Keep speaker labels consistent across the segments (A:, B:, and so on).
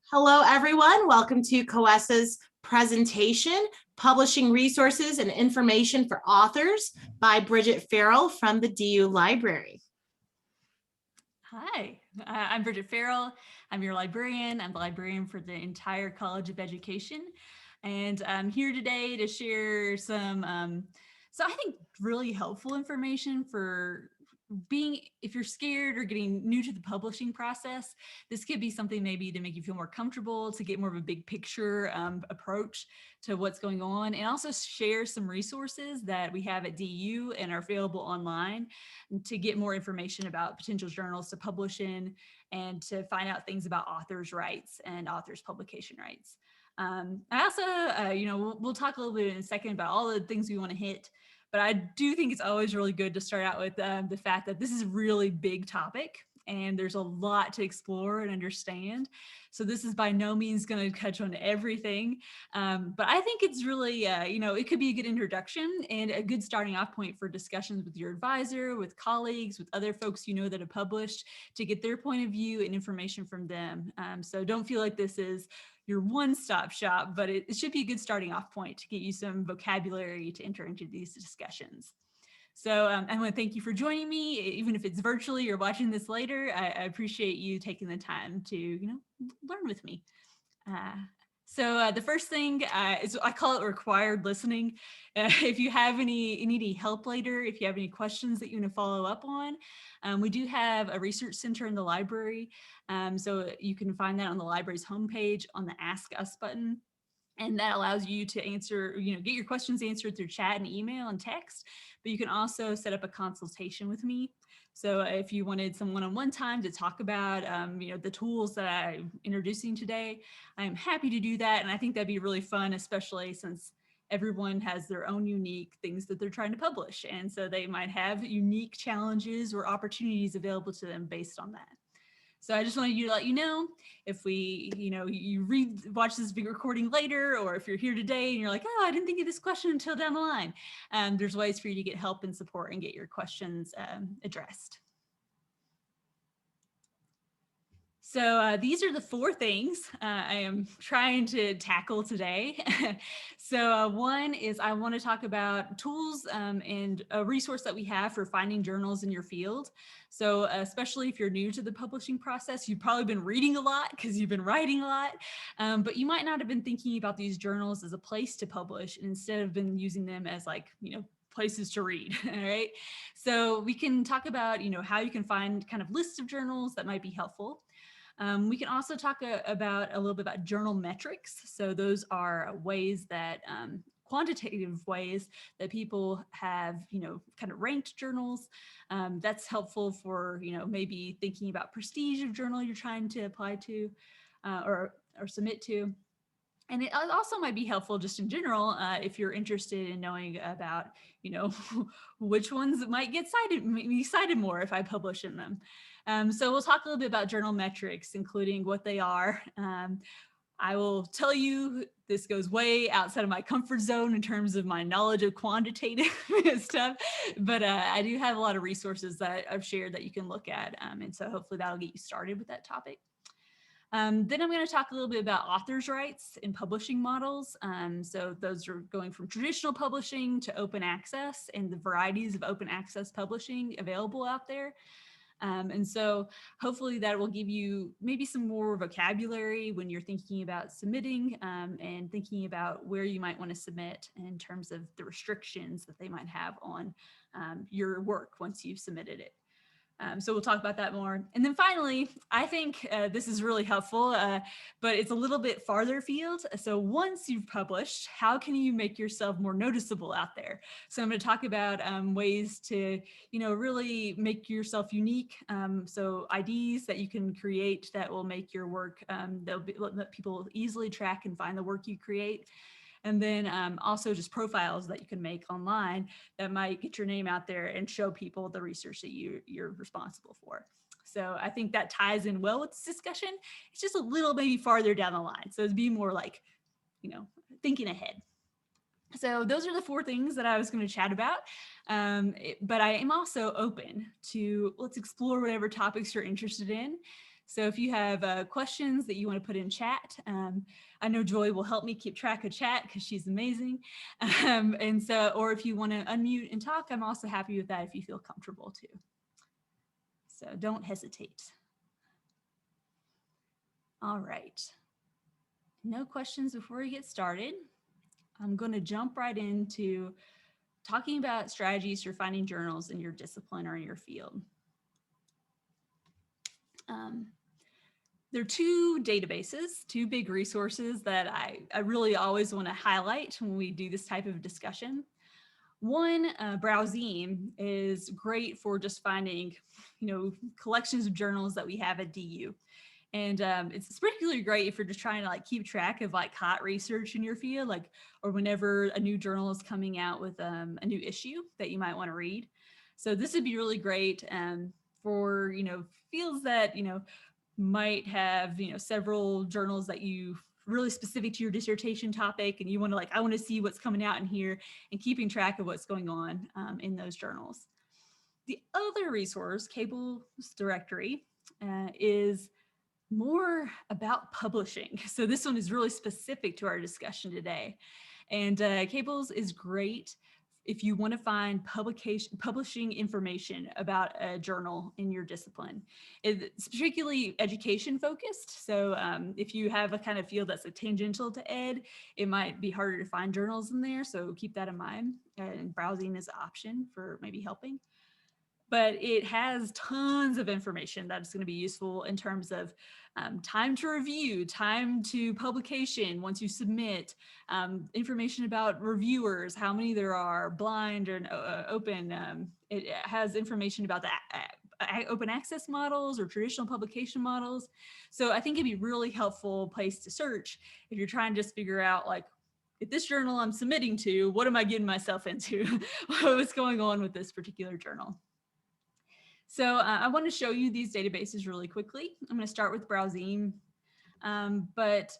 A: Hello, everyone. Welcome to COESA's presentation, Publishing Resources and Information for Authors by Bridget Farrell from the DU Library.
B: Hi, I'm Bridget Farrell. I'm your librarian. I'm the librarian for the entire College of Education. And I'm here today to share some, I think really helpful information for if you're scared or getting new to the publishing process. This could be something maybe to make you feel more comfortable, to get more of a big picture approach to what's going on, and also share some resources that we have at DU and are available online to get more information about potential journals to publish in and to find out things about authors' rights and authors' publication rights. I also, we'll talk a little bit in a second about all the things we want to hit. But I do think it's always really good to start out with the fact that this is a really big topic and there's a lot to explore and understand. So this is by no means going to touch on everything, but I think it's really, it could be a good introduction and a good starting off point for discussions with your advisor, with colleagues, with other folks that have published, to get their point of view and information from them. So don't feel like this is your one-stop shop, but it should be a good starting off point to get you some vocabulary to enter into these discussions. So I want to thank you for joining me, even if it's virtually or watching this later. I appreciate you taking the time to, learn with me. So the first thing is, I call it required listening. If you have any help later, if you have any questions that you want to follow up on, we do have a research center in the library. So you can find that on the library's homepage on the Ask Us button. And that allows you to answer, get your questions answered through chat and email and text, but you can also set up a consultation with me. So if you wanted some one-on-one time to talk about, the tools that I'm introducing today, I'm happy to do that. And I think that'd be really fun, especially since everyone has their own unique things that they're trying to publish. And so they might have unique challenges or opportunities available to them based on that. So I just wanted to let you know, if you watch this big recording later, or if you're here today and you're like, oh, I didn't think of this question until down the line, there's ways for you to get help and support and get your questions addressed. So these are the four things I am trying to tackle today. So one is, I want to talk about tools and a resource that we have for finding journals in your field. So especially if you're new to the publishing process, you've probably been reading a lot because you've been writing a lot, but you might not have been thinking about these journals as a place to publish, and instead have been using them as places to read. All right. So we can talk about, how you can find kind of lists of journals that might be helpful. We can also talk about a little bit about journal metrics. So those are ways that quantitative ways that people have, kind of ranked journals. That's helpful for, maybe thinking about prestige of journal you're trying to apply to or submit to. And it also might be helpful just in general if you're interested in knowing about, which ones might get cited more if I publish in them. So we'll talk a little bit about journal metrics, including what they are. I will tell you, this goes way outside of my comfort zone in terms of my knowledge of quantitative stuff, but I do have a lot of resources that I've shared that you can look at. And so hopefully that'll get you started with that topic. Then I'm going to talk a little bit about authors' rights in publishing models. So those are going from traditional publishing to open access and the varieties of open access publishing available out there. And so hopefully that will give you maybe some more vocabulary when you're thinking about submitting and thinking about where you might want to submit in terms of the restrictions that they might have on your work once you've submitted it. So we'll talk about that more. And then finally, I think this is really helpful, but it's a little bit farther afield. So once you've published, how can you make yourself more noticeable out there? So I'm going to talk about ways to, really make yourself unique. So IDs that you can create that will make your work, let people easily track and find the work you create. And then also just profiles that you can make online that might get your name out there and show people the research that you're responsible for. So I think that ties in well with this discussion. It's just a little maybe farther down the line. So it'd be more like, thinking ahead. So those are the four things that I was going to chat about. But I am also open to, let's explore whatever topics you're interested in. So if you have questions that you want to put in chat, I know Joy will help me keep track of chat because she's amazing. And so, or if you want to unmute and talk, I'm also happy with that if you feel comfortable too. So don't hesitate. All right. No questions before we get started. I'm going to jump right into talking about strategies for finding journals in your discipline or in your field. There are two databases, two big resources that I really always want to highlight when we do this type of discussion. One, Browsine is great for just finding, collections of journals that we have at DU. And it's particularly great if you're just trying to keep track of hot research in your field, or whenever a new journal is coming out with a new issue that you might want to read. So this would be really great for, fields that, might have, several journals that you really specific to your dissertation topic, and you want to I want to see what's coming out in here and keeping track of what's going on in those journals. The other resource, Cable's directory, is more about publishing. So this one is really specific to our discussion today. And Cable's is great if you want to find publishing information about a journal in your discipline. It's particularly education focused. So if you have a kind of field that's tangential to ed, it might be harder to find journals in there. So keep that in mind. And Browsine is an option for maybe helping. But it has tons of information that's going to be useful in terms of time to review, time to publication once you submit, information about reviewers, how many there are, blind or open. It has information about the open access models or traditional publication models. So I think it'd be a really helpful place to search if you're trying to just figure out if this journal I'm submitting to, what am I getting myself into? What's going on with this particular journal? So I want to show you these databases really quickly. I'm going to start with Browsine, but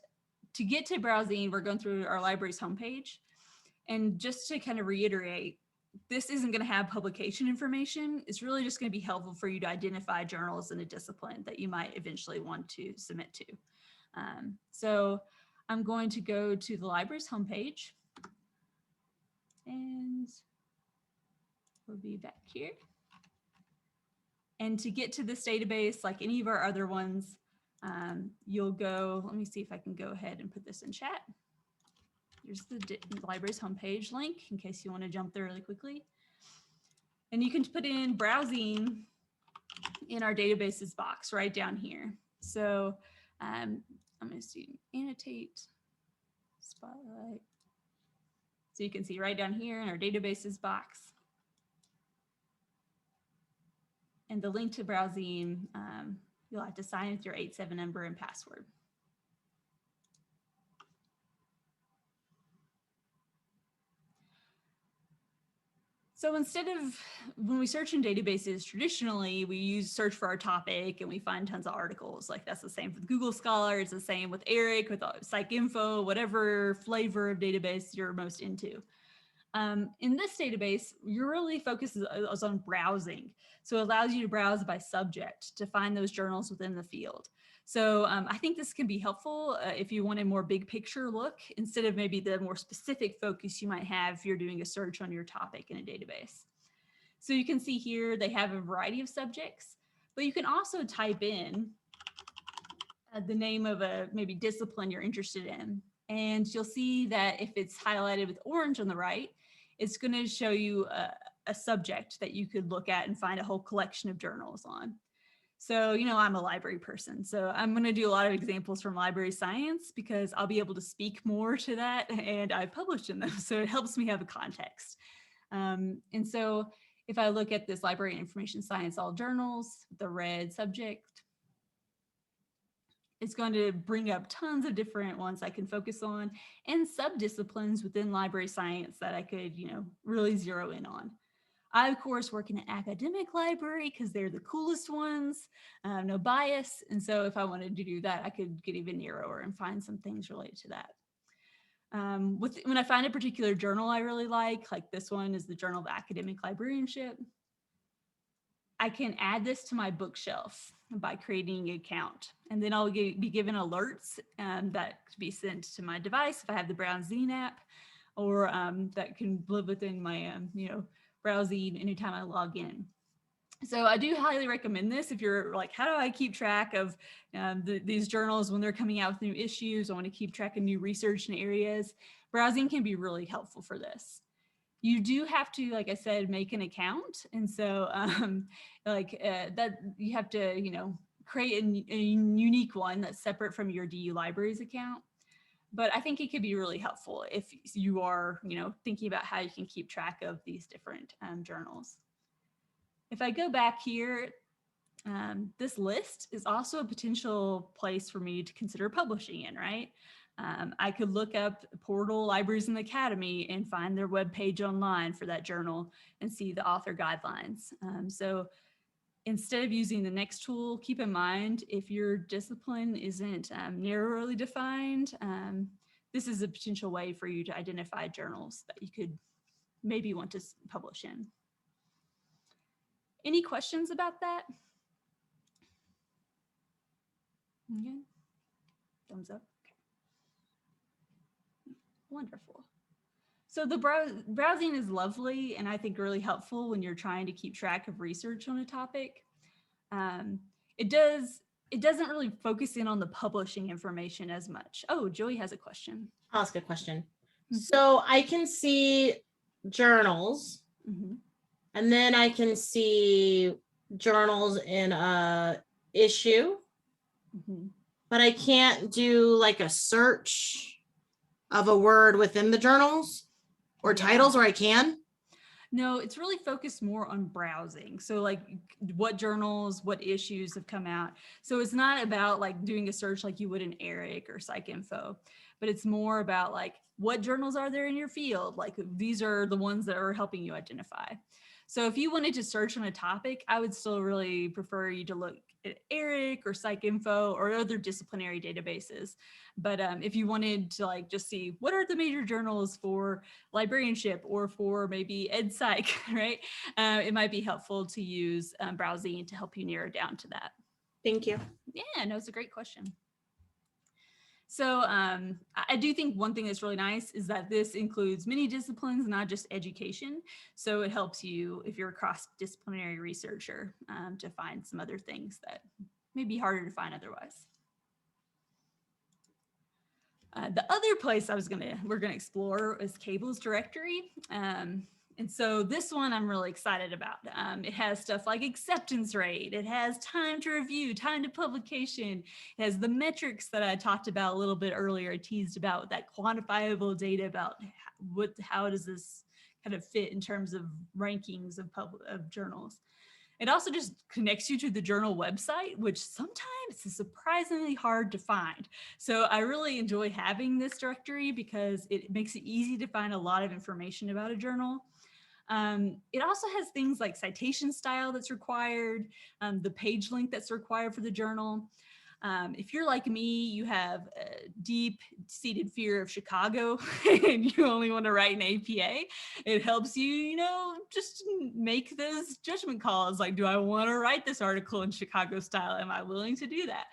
B: to get to Browsine, we're going through our library's homepage. And just to kind of reiterate, this isn't going to have publication information. It's really just going to be helpful for you to identify journals in a discipline that you might eventually want to submit to. So I'm going to go to the library's homepage, and we'll be back here. And to get to this database, like any of our other ones, you'll go, let me see if I can go ahead and put this in chat. Here's the library's homepage link in case you want to jump there really quickly. And you can put in Browsine in our databases box right down here. So I'm going to annotate, spotlight. So you can see right down here in our databases box. And the link to Browsine, you'll have to sign with your 87 number and password. So instead of, when we search in databases, traditionally, we use search for our topic and we find tons of articles. That's the same with Google Scholar. It's the same with ERIC, with PsycInfo, whatever flavor of database you're most into. In this database, your really focus is on browsing. So it allows you to browse by subject to find those journals within the field. So I think this can be helpful if you want a more big picture look instead of maybe the more specific focus you might have if you're doing a search on your topic in a database. So you can see here they have a variety of subjects, but you can also type in the name of a maybe discipline you're interested in. And you'll see that if it's highlighted with orange on the right, it's going to show you a subject that you could look at and find a whole collection of journals on. So, I'm a library person, so I'm going to do a lot of examples from library science because I'll be able to speak more to that, and I've published in them, so it helps me have a context. And so if I look at this library and information science all journals, the red subject, it's going to bring up tons of different ones I can focus on and subdisciplines within library science that I could, really zero in on. I, of course, work in an academic library because they're the coolest ones, no bias. And so if I wanted to do that, I could get even narrower and find some things related to that. When I find a particular journal I really like this one is the Journal of Academic Librarianship, I can add this to my bookshelf. by creating an account. And then I'll be given alerts that could be sent to my device if I have the Browsine app, or that can live within my, Browsine anytime I log in. So I do highly recommend this if you're like, how do I keep track of these journals when they're coming out with new issues? I want to keep track of new research in areas. Browsing can be really helpful for this. You do have to, like I said, make an account. And so that you have to, create a unique one that's separate from your DU Libraries account. But I think it could be really helpful if you are, thinking about how you can keep track of these different journals. If I go back here, this list is also a potential place for me to consider publishing in, right? I could look up Portal Libraries in the Academy and find their webpage online for that journal and see the author guidelines. So instead of using the next tool, keep in mind if your discipline isn't narrowly defined, this is a potential way for you to identify journals that you could maybe want to publish in. Any questions about that? Okay. Thumbs up. Okay. Wonderful. So the browsing is lovely and I think really helpful when you're trying to keep track of research on a topic. It doesn't really focus in on the publishing information as much. Oh, Joey has a question.
A: I'll ask a question.
B: Mhm.
A: So I can see journals, and then I can see journals in a issue, but I can't do like a search of a word within the journals or titles, or I can?
B: No, it's really focused more on browsing. So like what journals, what issues have come out. So it's not about like doing a search like you would in ERIC or PsycInfo, but it's more about like what journals are there in your field? Like these are the ones that are helping you identify. So if you wanted to search on a topic, I would still really prefer you to look at ERIC or PsycInfo or other disciplinary databases. But if you wanted to like just see what are the major journals for librarianship or for maybe EdPsych, right? It might be helpful to use browsing to help you narrow down to that.
A: Thank you.
B: Yeah, no, it's a great question. So I do think one thing that's really nice is that this includes many disciplines, not just education. So it helps you, if you're a cross-disciplinary researcher, to find some other things that may be harder to find otherwise. The other place we're gonna explore is CABLE's directory. And so this one I'm really excited about. It has stuff like acceptance rate. It has time to review, time to publication. It has the metrics that I talked about a little bit earlier. I teased about that quantifiable data about how does this kind of fit in terms of rankings of journals. It also just connects you to the journal website, which sometimes is surprisingly hard to find. So I really enjoy having this directory because it makes it easy to find a lot of information about a journal. It also has things like citation style that's required, the page link that's required for the journal. If you're like me, you have a deep-seated fear of Chicago and you only want to write an APA, it helps you, just make those judgment calls. Like, do I want to write this article in Chicago style? Am I willing to do that?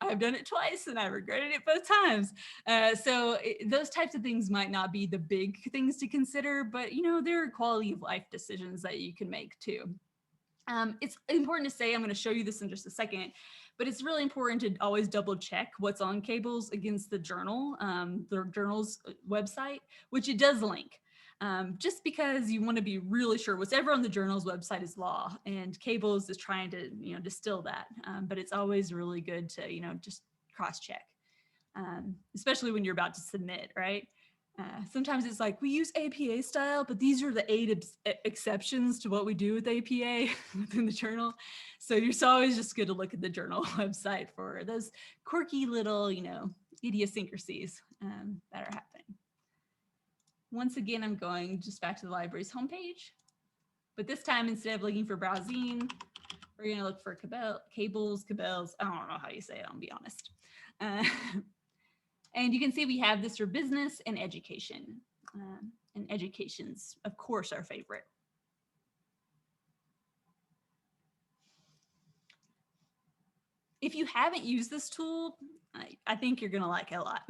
B: I've done it twice and I regretted it both times. Those types of things might not be the big things to consider, but there are quality of life decisions that you can make too. It's important to say, I'm going to show you this in just a second, but it's really important to always double check what's on CABLE's against the journal's website, which it does link. Just because you want to be really sure whatever on the journal's website is law, and CABLE's is trying to distill that, but it's always really good to just cross-check, especially when you're about to submit, right? Sometimes it's like we use APA style, but these are the 8 exceptions to what we do with APA within the journal. So it's always just good to look at the journal website for those quirky little, idiosyncrasies that are happening. Once again, I'm going just back to the library's homepage, but this time instead of looking for browsing, we're going to look for CABLE's. I don't know how you say it, I'll be honest. And you can see we have this for business and education. And education's, of course, our favorite. If you haven't used this tool, I think you're going to like it a lot.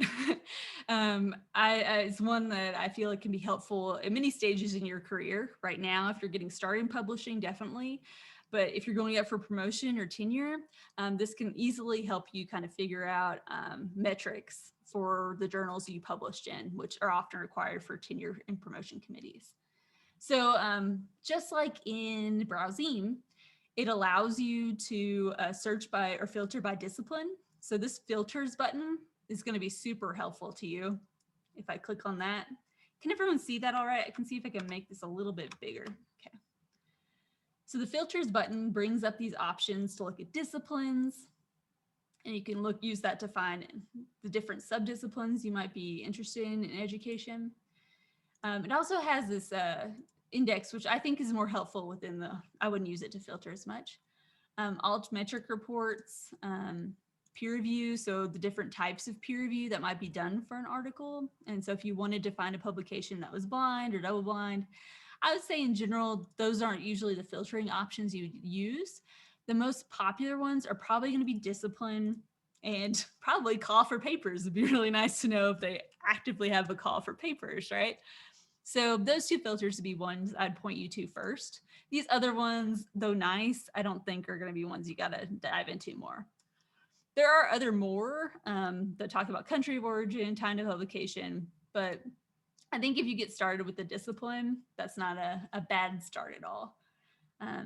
B: It's one that I feel like can be helpful at many stages in your career. Right now, if you're getting started in publishing, definitely. But if you're going up for promotion or tenure, this can easily help you kind of figure out metrics for the journals you published in, which are often required for tenure and promotion committees. So just like in Browsing, it allows you to search by or filter by discipline. So this filters button is going to be super helpful to you. If I click on that, can everyone see that all right? I can see if I can make this a little bit bigger. Okay. So the filters button brings up these options to look at disciplines, and you can use that to find the different subdisciplines you might be interested in education. It also has this index, which I think is more helpful within I wouldn't use it to filter as much. Altmetric reports, peer review, so the different types of peer review that might be done for an article. And so if you wanted to find a publication that was blind or double blind, I would say in general, those aren't usually the filtering options you would use. The most popular ones are probably going to be discipline and probably call for papers. It'd be really nice to know if they actively have a call for papers, right? So those two filters would be ones I'd point you to first. These other ones, though nice, I don't think are going to be ones you got to dive into more. There are other more that talk about country of origin, time to publication, but I think if you get started with the discipline, that's not a bad start at all.
A: I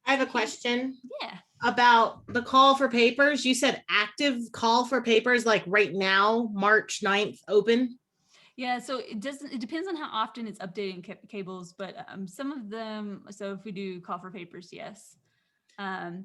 A: have a question.
B: Yeah.
A: About the call for papers. You said active call for papers, like right now, March 9th, open.
B: Yeah, so it depends on how often it's updating cables, but some of them, so if we do call for papers, yes.
A: My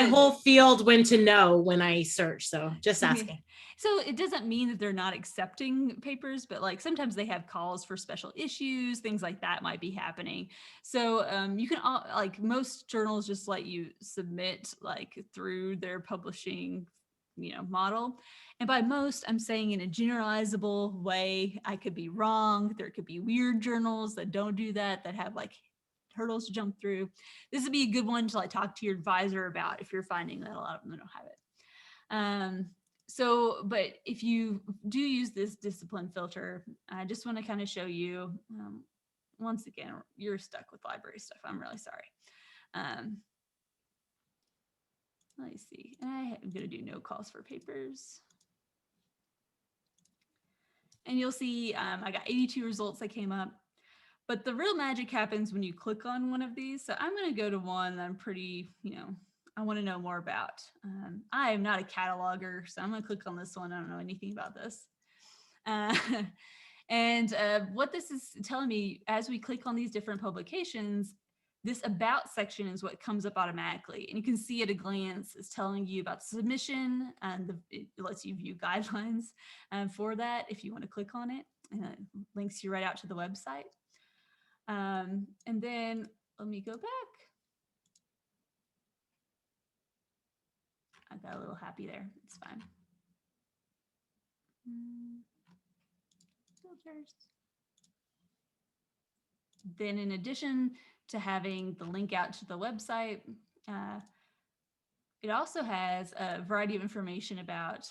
A: whole field went to no when I search, so just asking.
B: So it doesn't mean that they're not accepting papers, but like sometimes they have calls for special issues, things like that might be happening. So you can like most journals just let you submit like through their publishing model. And by most, I'm saying in a generalizable way. I could be wrong. There could be weird journals that don't do that have like hurdles to jump through. This would be a good one to like talk to your advisor about if you're finding that a lot of them don't have it. But if you do use this discipline filter, I just want to kind of show you, once again, you're stuck with library stuff. I'm really sorry. Let me see. I'm going to do no calls for papers. And you'll see I got 82 results that came up. But the real magic happens when you click on one of these. So I'm going to go to one that I'm pretty, I want to know more about. I am not a cataloger, so I'm going to click on this one. I don't know anything about this. And what this is telling me, as we click on these different publications, this about section is what comes up automatically. And you can see at a glance, it's telling you about submission, and it lets you view guidelines for that if you want to click on it. And it links you right out to the website. And then let me go back. I got a little happy there. It's fine. Filters. Then in addition to having the link out to the website, it also has a variety of information about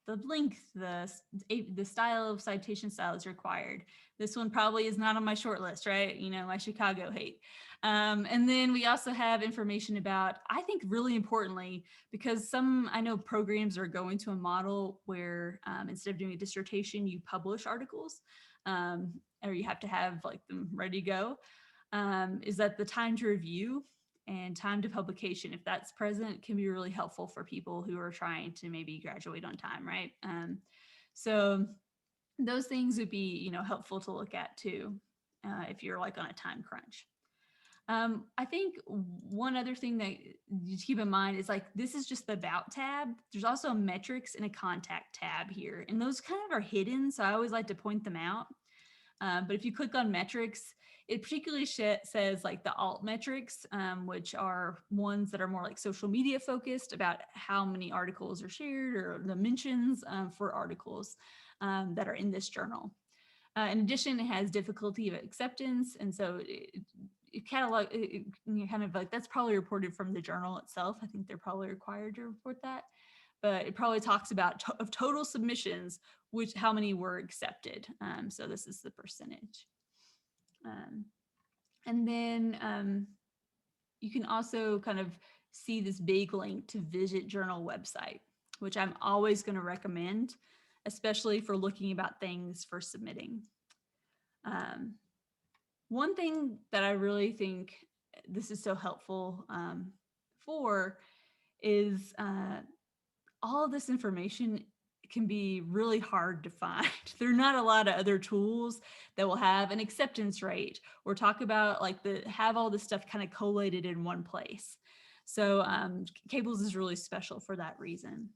B: the length, the style of citation style is required. This one probably is not on my short list, right? My Chicago hate. And then we also have information about, I think really importantly, because I know programs are going to a model where instead of doing a dissertation, you publish articles, or you have to have like them ready to go, is that the time to review and time to publication, if that's present, can be really helpful for people who are trying to maybe graduate on time, right? So those things would be, helpful to look at too, if you're like on a time crunch. I think one other thing that you keep in mind is like, this is just the About tab. There's also a metrics and a contact tab here, and those kind of are hidden. So I always like to point them out. But if you click on metrics, it particularly says like the alt metrics, which are ones that are more like social media focused about how many articles are shared or the mentions for articles that are in this journal. In addition, it has difficulty of acceptance. And so catalog, kind of like, that's probably reported from the journal itself. I think they're probably required to report that, but it probably talks about of total submissions, which how many were accepted. So this is the percentage. And then you can also kind of see this big link to visit journal website, which I'm always going to recommend, especially for looking about things for submitting. One thing that I really think this is so helpful for is all of this information can be really hard to find. There are not a lot of other tools that will have an acceptance rate or talk about like have all this stuff kind of collated in one place. So Cables is really special for that reason.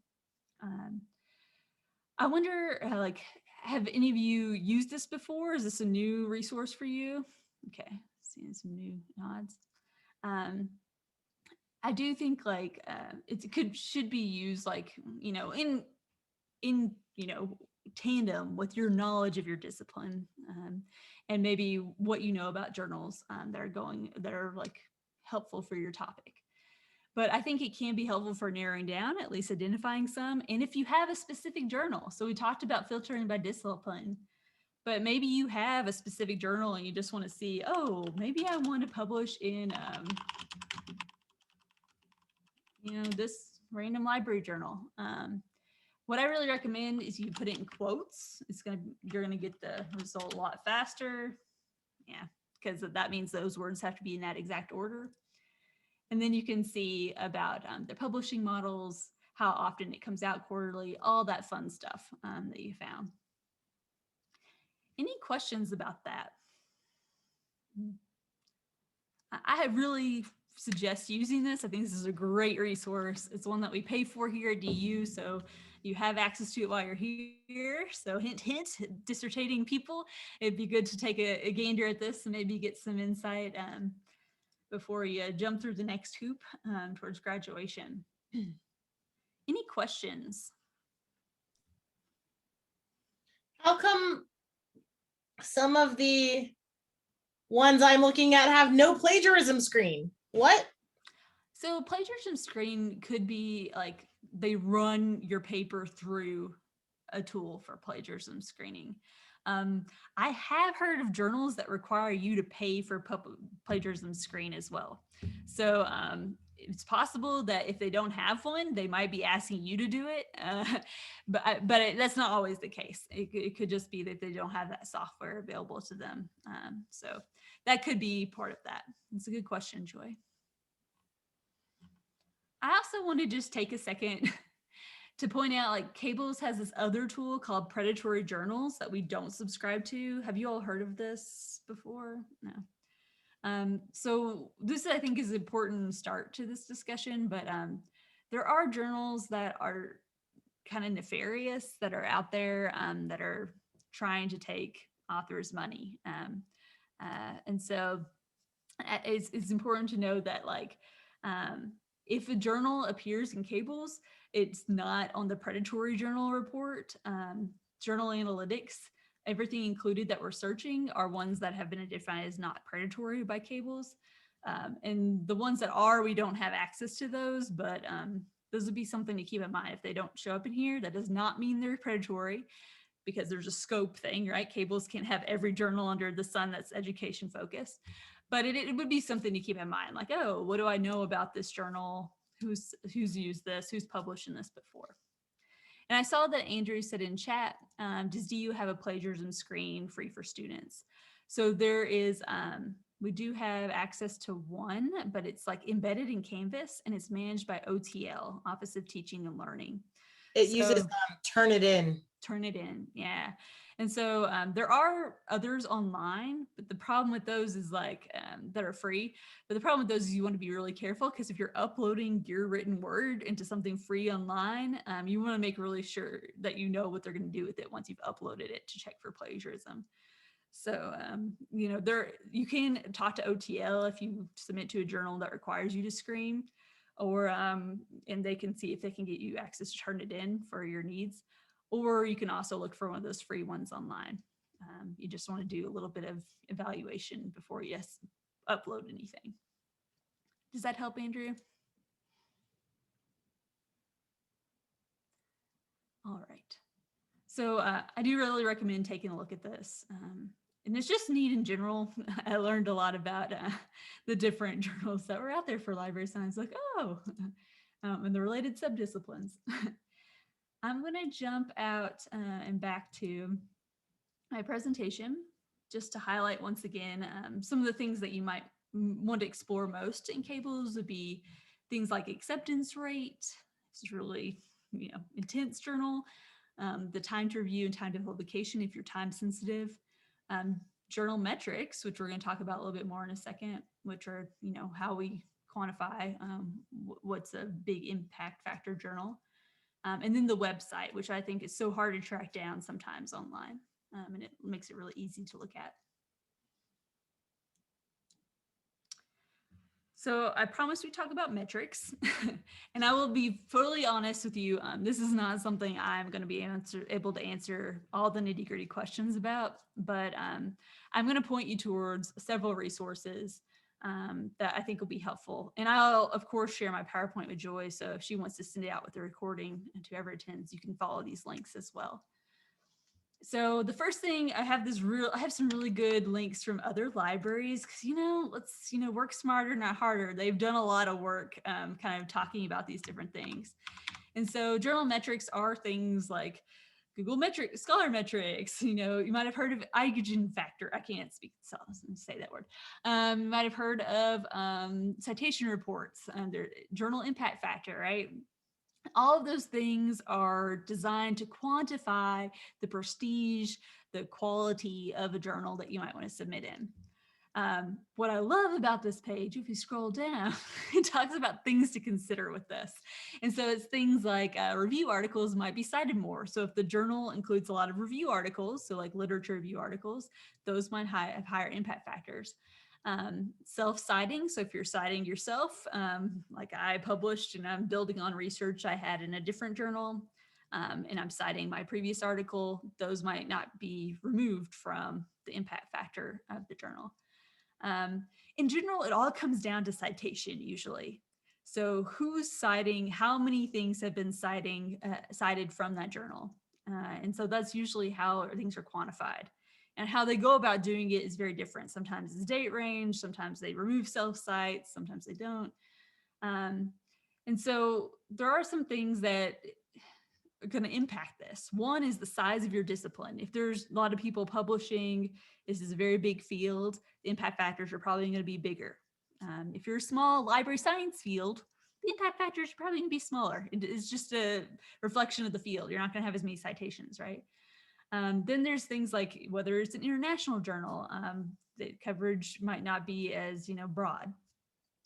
B: I wonder, like, have any of you used this before? Is this a new resource for you? Okay, seeing some new nods. I do think like it should be used like, in tandem with your knowledge of your discipline, and maybe what you know about journals that are like helpful for your topic. But I think it can be helpful for narrowing down, at least identifying some. And if you have a specific journal, so we talked about filtering by discipline, but maybe you have a specific journal and you just want to see, oh, maybe I want to publish in, this random library journal. What I really recommend is you put it in quotes. You're gonna get the result a lot faster. Yeah, because that means those words have to be in that exact order. And then you can see about the publishing models, how often it comes out quarterly, all that fun stuff that you found. Any questions about that? I really suggest using this. I think this is a great resource. It's one that we pay for here at DU, so you have access to it while you're here. So hint, hint, dissertating people, it'd be good to take a gander at this and maybe get some insight before you jump through the next hoop towards graduation. Any questions?
A: How come some of the ones I'm looking at have no plagiarism screen? What?
B: So plagiarism screen could be like they run your paper through a tool for plagiarism screening. I have heard of journals that require you to pay for plagiarism screen as well. So it's possible that if they don't have one, they might be asking you to do it. But that's not always the case. It could just be that they don't have that software available to them. So that could be part of that. It's a good question, Joy. I also want to just take a second to point out, like, Cables has this other tool called predatory journals that we don't subscribe to. Have you all heard of this before? No. So this, I think, is an important start to this discussion, but there are journals that are kind of nefarious that are out there that are trying to take authors' money. And so it's important to know that, like, if a journal appears in Cables, it's not on the predatory journal report. Journal analytics, everything included that we're searching are ones that have been identified as not predatory by Cables. And the ones that are, we don't have access to those, but those would be something to keep in mind. If they don't show up in here, that does not mean they're predatory, because there's a scope thing, right? Cables can't have every journal under the sun that's education focused. But it would be something to keep in mind, like, oh, what do I know about this journal? Who's used this? Who's published in this before? And I saw that Andrew said in chat, does DU have a plagiarism screen free for students? So there is, we do have access to one, but it's like embedded in Canvas and it's managed by OTL, Office of Teaching and Learning.
A: It uses Turnitin.
B: Turnitin, yeah. And so there are others online, but the problem with those is like that are free. But the problem with those is you want to be really careful, because if you're uploading your written word into something free online, you want to make really sure that you know what they're going to do with it once you've uploaded it to check for plagiarism. So, you can talk to OTL if you submit to a journal that requires you to screen, or and they can see if they can get you access to Turnitin for your needs. Or you can also look for one of those free ones online. You just want to do a little bit of evaluation before you upload anything. Does that help, Andrew? All right. So I do really recommend taking a look at this. And it's just neat in general. I learned a lot about the different journals that were out there for library science, like, and the related subdisciplines. I'm going to jump out and back to my presentation just to highlight once again some of the things that you might want to explore most in cables would be things like acceptance rate. This is really, intense journal. The time to review and time to publication if you're time sensitive. Journal metrics, which we're going to talk about a little bit more in a second, which are, how we quantify what's a big impact factor journal. And then the website, which I think is so hard to track down sometimes online. And it makes it really easy to look at. So I promised we'd talk about metrics, and I will be totally honest with you. This is not something I'm going to be able to answer all the nitty-gritty questions about, but I'm going to point you towards several resources that I think will be helpful. And I'll, of course, share my PowerPoint with Joy, so if she wants to send it out with the recording and to whoever attends, you can follow these links as well. So the first thing, I have some really good links from other libraries because, let's, work smarter, not harder. They've done a lot of work kind of talking about these different things. And so journal metrics are things like Google metrics, Scholar metrics, you might have heard of Eigen factor. I can't say that word. You might have heard of citation reports, their journal impact factor, right? All of those things are designed to quantify the prestige, the quality of a journal that you might want to submit in. What I love about this page, if you scroll down, it talks about things to consider with this. And so it's things like review articles might be cited more. So if the journal includes a lot of review articles, so like literature review articles, those might have higher impact factors. Self-citing, so if you're citing yourself, like I published and I'm building on research I had in a different journal, and I'm citing my previous article, those might not be removed from the impact factor of the journal. In general, it all comes down to citation usually. So who's citing, how many things have been cited from that journal? And so that's usually how things are quantified. And how they go about doing it is very different. Sometimes it's date range, sometimes they remove self-cites, sometimes they don't. And so there are some things that are going to impact this. One is the size of your discipline. If there's a lot of people publishing, this is a very big field, the impact factors are probably going to be bigger. If you're a small library science field, the impact factors are probably going to be smaller. It's just a reflection of the field. You're not going to have as many citations, right? Then there's things like whether it's an international journal, the coverage might not be as broad.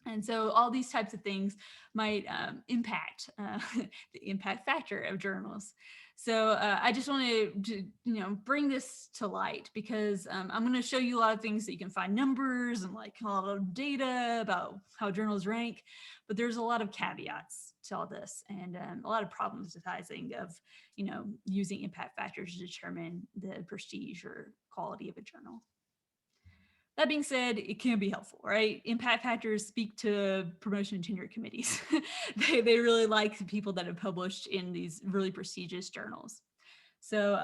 B: And so all these types of things might impact the impact factor of journals. So I just wanted to bring this to light because I'm going to show you a lot of things that you can find numbers and like a lot of data about how journals rank, but there's a lot of caveats to all this and a lot of problematizing of using impact factors to determine the prestige or quality of a journal. That being said, it can be helpful, right? Impact factors speak to promotion and tenure committees. they really like the people that have published in these really prestigious journals. So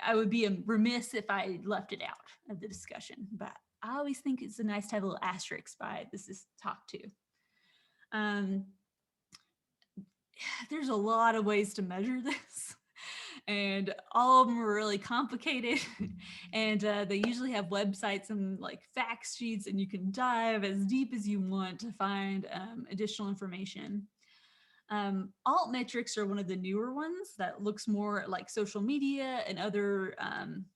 B: I would be remiss if I left it out of the discussion, but I always think it's nice to have a little asterisk by this is talked to. There's a lot of ways to measure this. And all of them are really complicated and they usually have websites and like fact sheets and you can dive as deep as you want to find additional information. Alt metrics are one of the newer ones that looks more like social media and other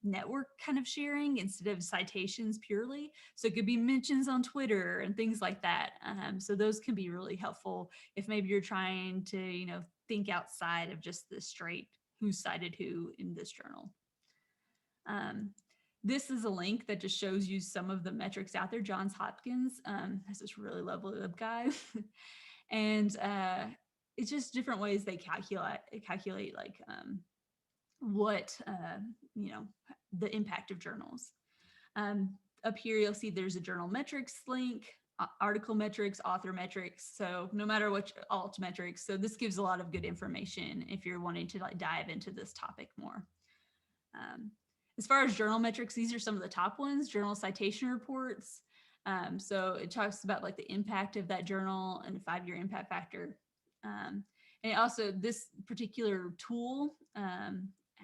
B: network kind of sharing instead of citations purely. So it could be mentions on Twitter and things like that. So those can be really helpful if maybe you're trying to, think outside of just the straight who cited who in this journal. This is a link that just shows you some of the metrics out there. Johns Hopkins has this really lovely web guide. And it's just different ways they calculate like what, the impact of journals. up here, you'll see there's a journal metrics link, article metrics, author metrics. So no matter what alt metrics. So this gives a lot of good information if you're wanting to like dive into this topic more. As far as journal metrics, these are some of the top ones, journal citation reports. So it talks about like the impact of that journal and the 5-year impact factor. And also this particular tool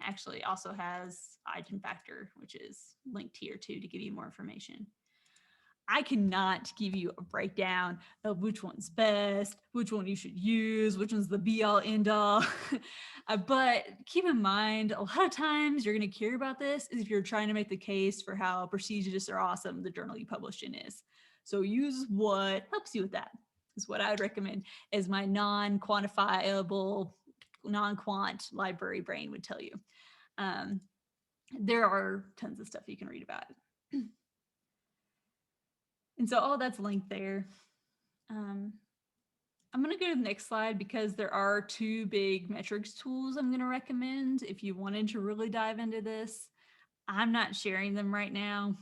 B: actually also has IGEN factor, which is linked here too to give you more information. I cannot give you a breakdown of which one's best, which one you should use, which one's the be all end all. But keep in mind, a lot of times you're going to care about this if you're trying to make the case for how prestigious or awesome the journal you published in is. So use what helps you with that, is what I would recommend as my non-quantifiable, non-quant library brain would tell you. There are tons of stuff you can read about it. And so all that's linked there. I'm going to go to the next slide because there are 2 big metrics tools I'm going to recommend if you wanted to really dive into this. I'm not sharing them right now,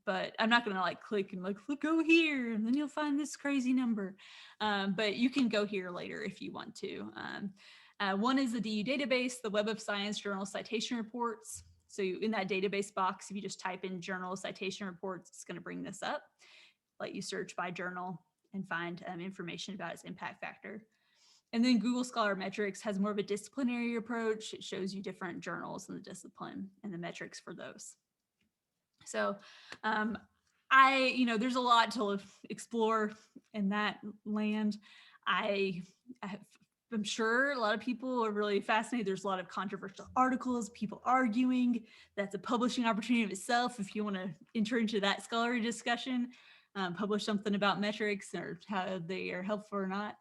B: but I'm not going to like click and like, go here and then you'll find this crazy number. But you can go here later if you want to. One is the DU database, the Web of Science Journal Citation Reports. So in that database box, if you just type in journal citation reports, it's going to bring this up. Let you search by journal and find information about its impact factor. And then Google Scholar Metrics has more of a disciplinary approach. It shows you different journals in the discipline and the metrics for those. So there's a lot to explore in that land. I'm sure a lot of people are really fascinated. There's a lot of controversial articles, people arguing. That's a publishing opportunity of itself. If you want to enter into that scholarly discussion, publish something about metrics or how they are helpful or not.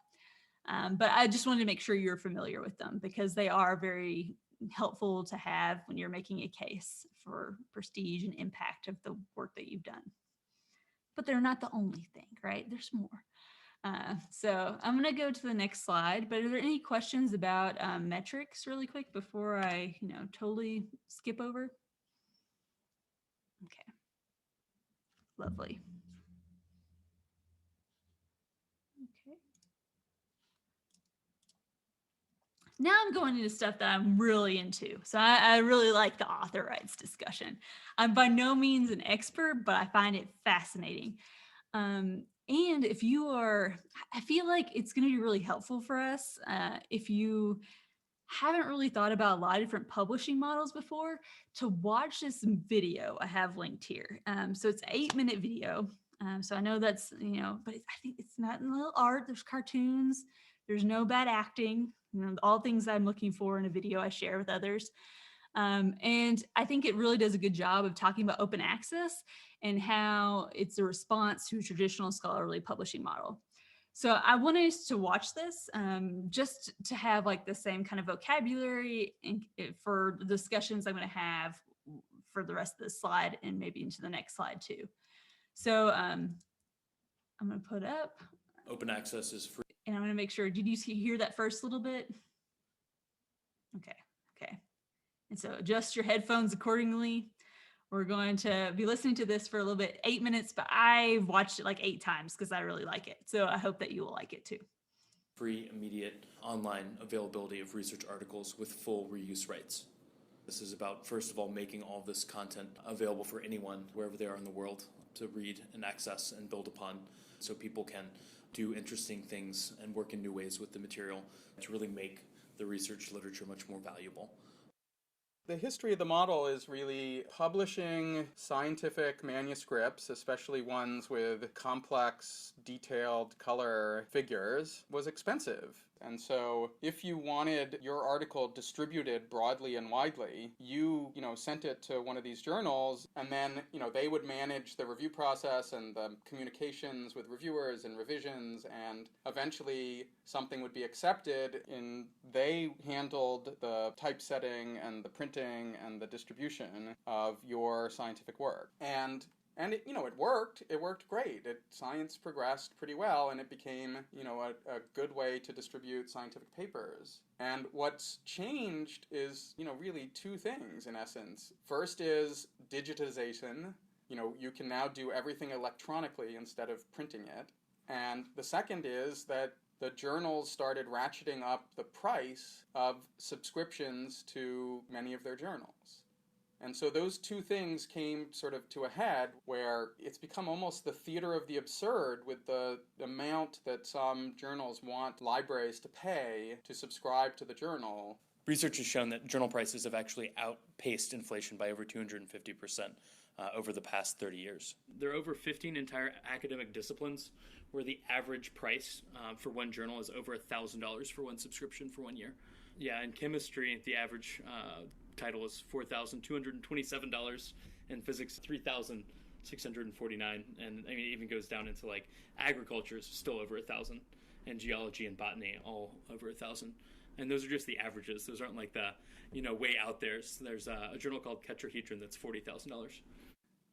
B: But I just wanted to make sure you're familiar with them because they are very helpful to have when you're making a case for prestige and impact of the work that you've done. But they're not the only thing, right? There's more. So I'm going to go to the next slide, but are there any questions about metrics really quick before I, totally skip over? Okay. Lovely. Okay. Now I'm going into stuff that I'm really into. So I really like the author rights discussion. I'm by no means an expert, but I find it fascinating. And if you are, I feel like it's going to be really helpful for us if you haven't really thought about a lot of different publishing models before, to watch this video I have linked here. So it's an 8-minute video. So I know that's, but I think it's not in little art. There's cartoons. There's no bad acting. All things I'm looking for in a video I share with others. And I think it really does a good job of talking about open access and how it's a response to a traditional scholarly publishing model. So I wanted us to watch this just to have like the same kind of vocabulary for the discussions I'm going to have for the rest of this slide and maybe into the next slide too. So I'm going to put up.
C: Open access is free.
B: And I'm going to make sure, did you hear that first little bit? Okay. And so adjust your headphones accordingly. We're going to be listening to this for a little bit, 8 minutes, but I watched it like 8 times because I really like it. So I hope that you will like it too.
C: Free, immediate, online availability of research articles with full reuse rights. This is about, first of all, making all this content available for anyone, wherever they are in the world, to read and access and build upon, so people can do interesting things and work in new ways with the material to really make the research literature much more valuable.
D: The history of the model is really publishing scientific manuscripts, especially ones with complex, detailed color figures, was expensive. And so if you wanted your article distributed broadly and widely, you sent it to one of these journals, and then, they would manage the review process and the communications with reviewers and revisions, and eventually something would be accepted, and they handled the typesetting and the printing and the distribution of your scientific work. And it, it worked. It worked great. Science progressed pretty well, and it became, a good way to distribute scientific papers. And what's changed is, really 2 things, in essence. First is digitization, You can now do everything electronically instead of printing it. And the second is that the journals started ratcheting up the price of subscriptions to many of their journals. And so those two things came sort of to a head where it's become almost the theater of the absurd with the amount that some journals want libraries to pay to subscribe to the journal.
C: Research has shown that journal prices have actually outpaced inflation by over 250% over the past 30 years. There are over 15 entire academic disciplines where the average price for one journal is over $1,000 for one subscription for 1 year. Yeah, in chemistry, the average title is $4,227, in physics $3,649, and I mean it even goes down into like agriculture is still over $1,000, and geology and botany all over $1,000. And those are just the averages. Those aren't like the way out there. So there's a journal called Tetrahedron that's $40,000.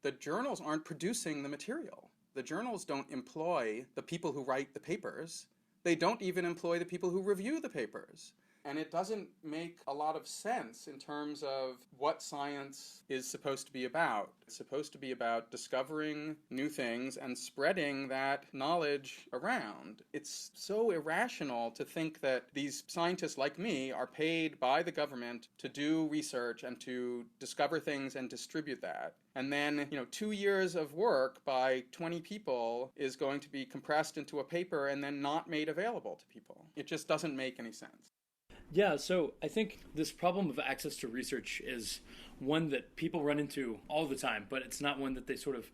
D: The journals aren't producing the material. The journals don't employ the people who write the papers. They don't even employ the people who review the papers. And it doesn't make a lot of sense in terms of what science is supposed to be about. It's supposed to be about discovering new things and spreading that knowledge around. It's so irrational to think that these scientists like me are paid by the government to do research and to discover things and distribute that. And then, 2 years of work by 20 people is going to be compressed into a paper and then not made available to people. It just doesn't make any sense.
C: Yeah, so I think this problem of access to research is one that people run into all the time, but it's not one that they sort of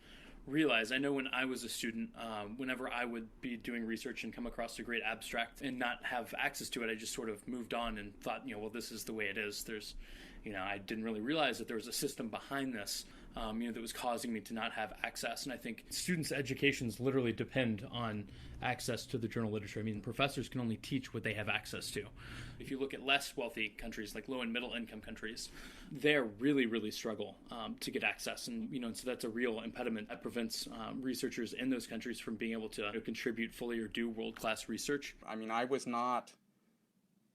C: realize. I know when I was a student, whenever I would be doing research and come across a great abstract and not have access to it, I just sort of moved on and thought, well, this is the way it is. There's, I didn't really realize that there was a system behind this, that was causing me to not have access. And I think students' educations literally depend on access to the journal literature. I mean, professors can only teach what they have access to. If you look at less wealthy countries, like low and middle income countries, they're really, really struggle to get access. And, and so that's a real impediment that prevents researchers in those countries from being able to contribute fully or do world-class research.
D: I mean, I was not,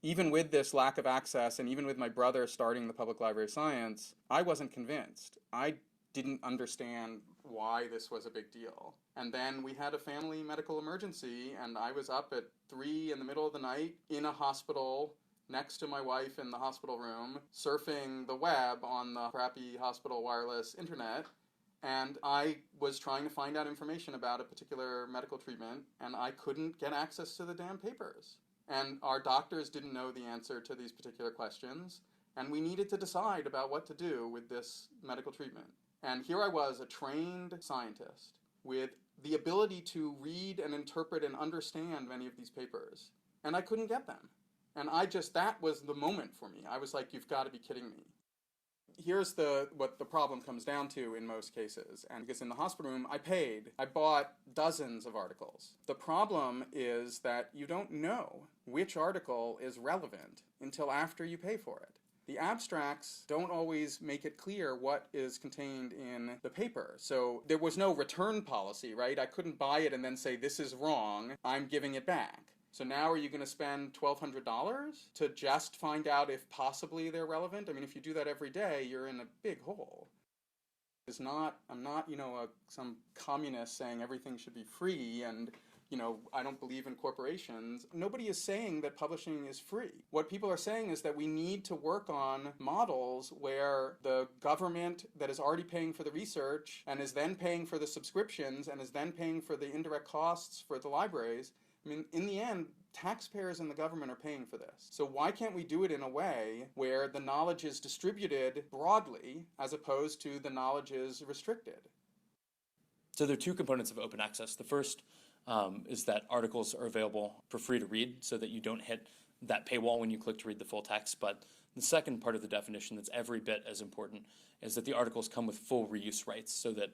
D: even with this lack of access and even with my brother starting the Public Library of Science, I wasn't convinced. I didn't understand why this was a big deal. And then we had a family medical emergency, and I was up at 3 in the middle of the night in a hospital next to my wife in the hospital room, surfing the web on the crappy hospital wireless internet. And I was trying to find out information about a particular medical treatment, and I couldn't get access to the damn papers. And our doctors didn't know the answer to these particular questions, and we needed to decide about what to do with this medical treatment. And here I was, a trained scientist with the ability to read and interpret and understand many of these papers, and I couldn't get them. And that was the moment for me. I was like, you've got to be kidding me. Here's what the problem comes down to in most cases. And because in the hospital room, I bought dozens of articles. The problem is that you don't know which article is relevant until after you pay for it. The abstracts don't always make it clear what is contained in the paper. So there was no return policy, right? I couldn't buy it and then say, this is wrong, I'm giving it back. So now are you going to spend $1,200 to just find out if possibly they're relevant? I mean, if you do that every day, you're in a big hole. I'm not, some communist saying everything should be free and I don't believe in corporations. Nobody is saying that publishing is free. What people are saying is that we need to work on models where the government that is already paying for the research and is then paying for the subscriptions and is then paying for the indirect costs for the libraries. I mean, in the end, taxpayers and the government are paying for this. So why can't we do it in a way where the knowledge is distributed broadly as opposed to the knowledge is restricted?
C: So there are two components of open access. The first is that articles are available for free to read so that you don't hit that paywall when you click to read the full text. But the second part of the definition that's every bit as important is that the articles come with full reuse rights so that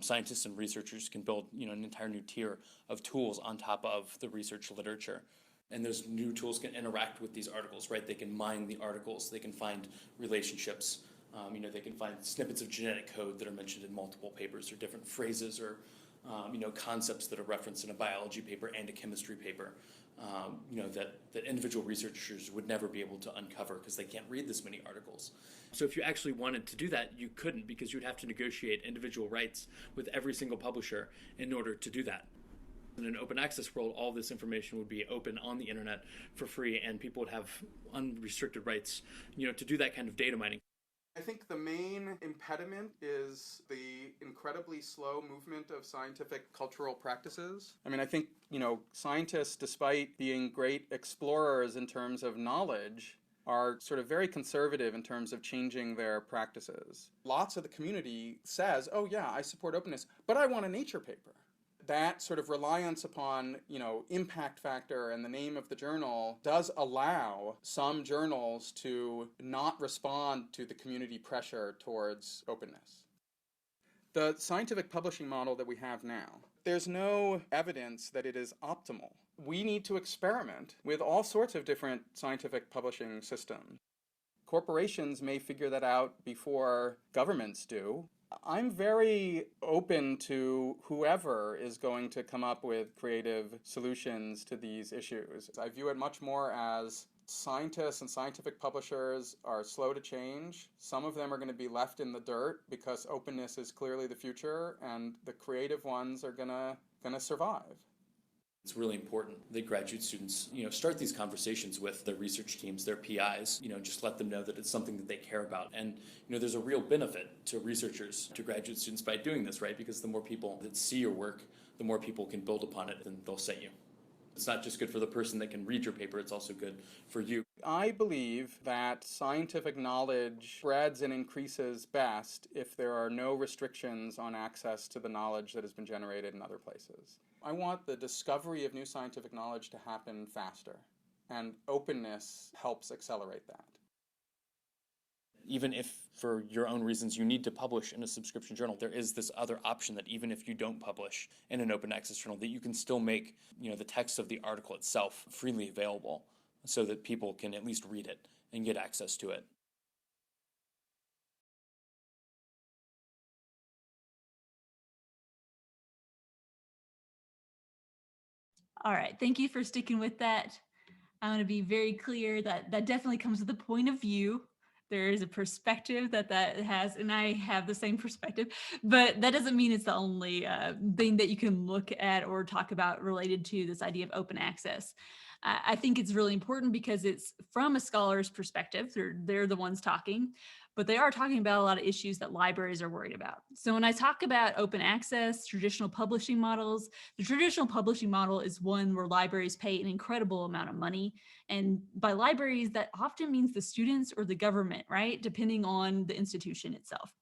C: scientists and researchers can build an entire new tier of tools on top of the research literature. And those new tools can interact with these articles, right? They can mine the articles, they can find relationships, they can find snippets of genetic code that are mentioned in multiple papers or different phrases or concepts that are referenced in a biology paper and a chemistry paper. that individual researchers would never be able to uncover because they can't read this many articles. So if you actually wanted to do that, you couldn't, because you'd have to negotiate individual rights with every single publisher in order to do that. In an open access world, all this information would be open on the internet for free, and people would have unrestricted rights, to do that kind of data mining.
D: I think the main impediment is the incredibly slow movement of scientific cultural practices. I mean, I think, scientists, despite being great explorers in terms of knowledge, are sort of very conservative in terms of changing their practices. Lots of the community says, oh yeah, I support openness, but I want a Nature paper. That sort of reliance upon, impact factor and the name of the journal does allow some journals to not respond to the community pressure towards openness. The scientific publishing model that we have now, there's no evidence that it is optimal. We need to experiment with all sorts of different scientific publishing systems. Corporations may figure that out before governments do. I'm very open to whoever is going to come up with creative solutions to these issues. I view it much more as scientists and scientific publishers are slow to change. Some of them are going to be left in the dirt because openness is clearly the future, and the creative ones are going to survive.
C: It's really important that graduate students, start these conversations with their research teams, their PIs, just let them know that it's something that they care about. And, there's a real benefit to researchers, to graduate students by doing this, right? Because the more people that see your work, the more people can build upon it, and they'll cite you. It's not just good for the person that can read your paper, it's also good for you.
D: I believe that scientific knowledge spreads and increases best if there are no restrictions on access to the knowledge that has been generated in other places. I want the discovery of new scientific knowledge to happen faster, and openness helps accelerate that.
C: Even if, for your own reasons, you need to publish in a subscription journal, there is this other option that even if you don't publish in an open access journal, that you can still make, the text of the article itself freely available so that people can at least read it and get access to it.
B: All right, thank you for sticking with that. I want to be very clear that that definitely comes with a point of view. There is a perspective that has, and I have the same perspective, but that doesn't mean it's the only thing that you can look at or talk about related to this idea of open access. I think it's really important because it's from a scholar's perspective. They're the ones talking, but they are talking about a lot of issues that libraries are worried about. So when I talk about open access, traditional publishing models, the traditional publishing model is one where libraries pay an incredible amount of money. And by libraries, that often means the students or the government, right? Depending on the institution itself.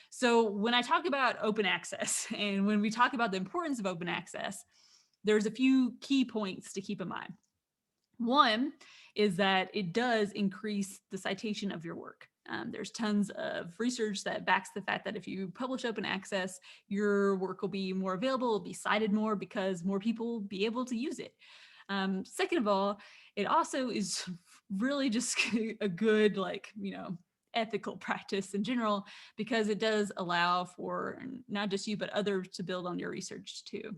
B: So when I talk about open access and when we talk about the importance of open access, there's a few key points to keep in mind. One is that it does increase the citation of your work. There's tons of research that backs the fact that if you publish open access, your work will be more available, will be cited more because more people will be able to use it. Second of all, it also is really just a good, ethical practice in general, because it does allow for not just you, but others to build on your research too.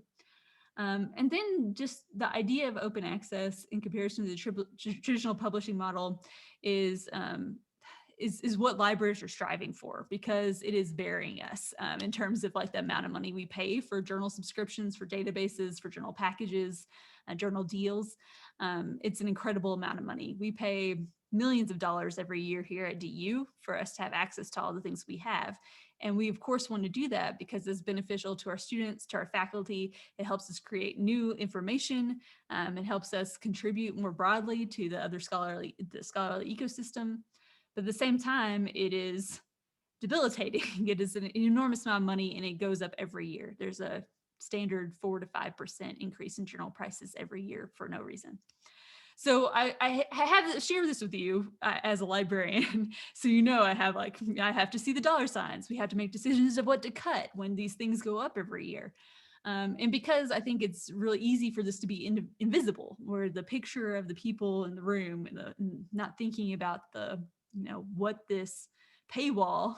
B: And then just the idea of open access in comparison to the traditional publishing model is what libraries are striving for, because it is burying us in terms of the amount of money we pay for journal subscriptions, for databases, for journal packages, journal deals. It's an incredible amount of money. We pay millions of dollars every year here at DU for us to have access to all the things we have. And we, of course, want to do that because it's beneficial to our students, to our faculty. It helps us create new information. It helps us contribute more broadly to the scholarly ecosystem. But at the same time, it is debilitating. It is an enormous amount of money, and it goes up every year. There's a standard 4 to 5% increase in journal prices every year for no reason. So I have to share this with you as a librarian. So, I have to see the dollar signs. We have to make decisions of what to cut when these things go up every year. And because I think it's really easy for this to be invisible, where the picture of the people in the room and not thinking about what this paywall,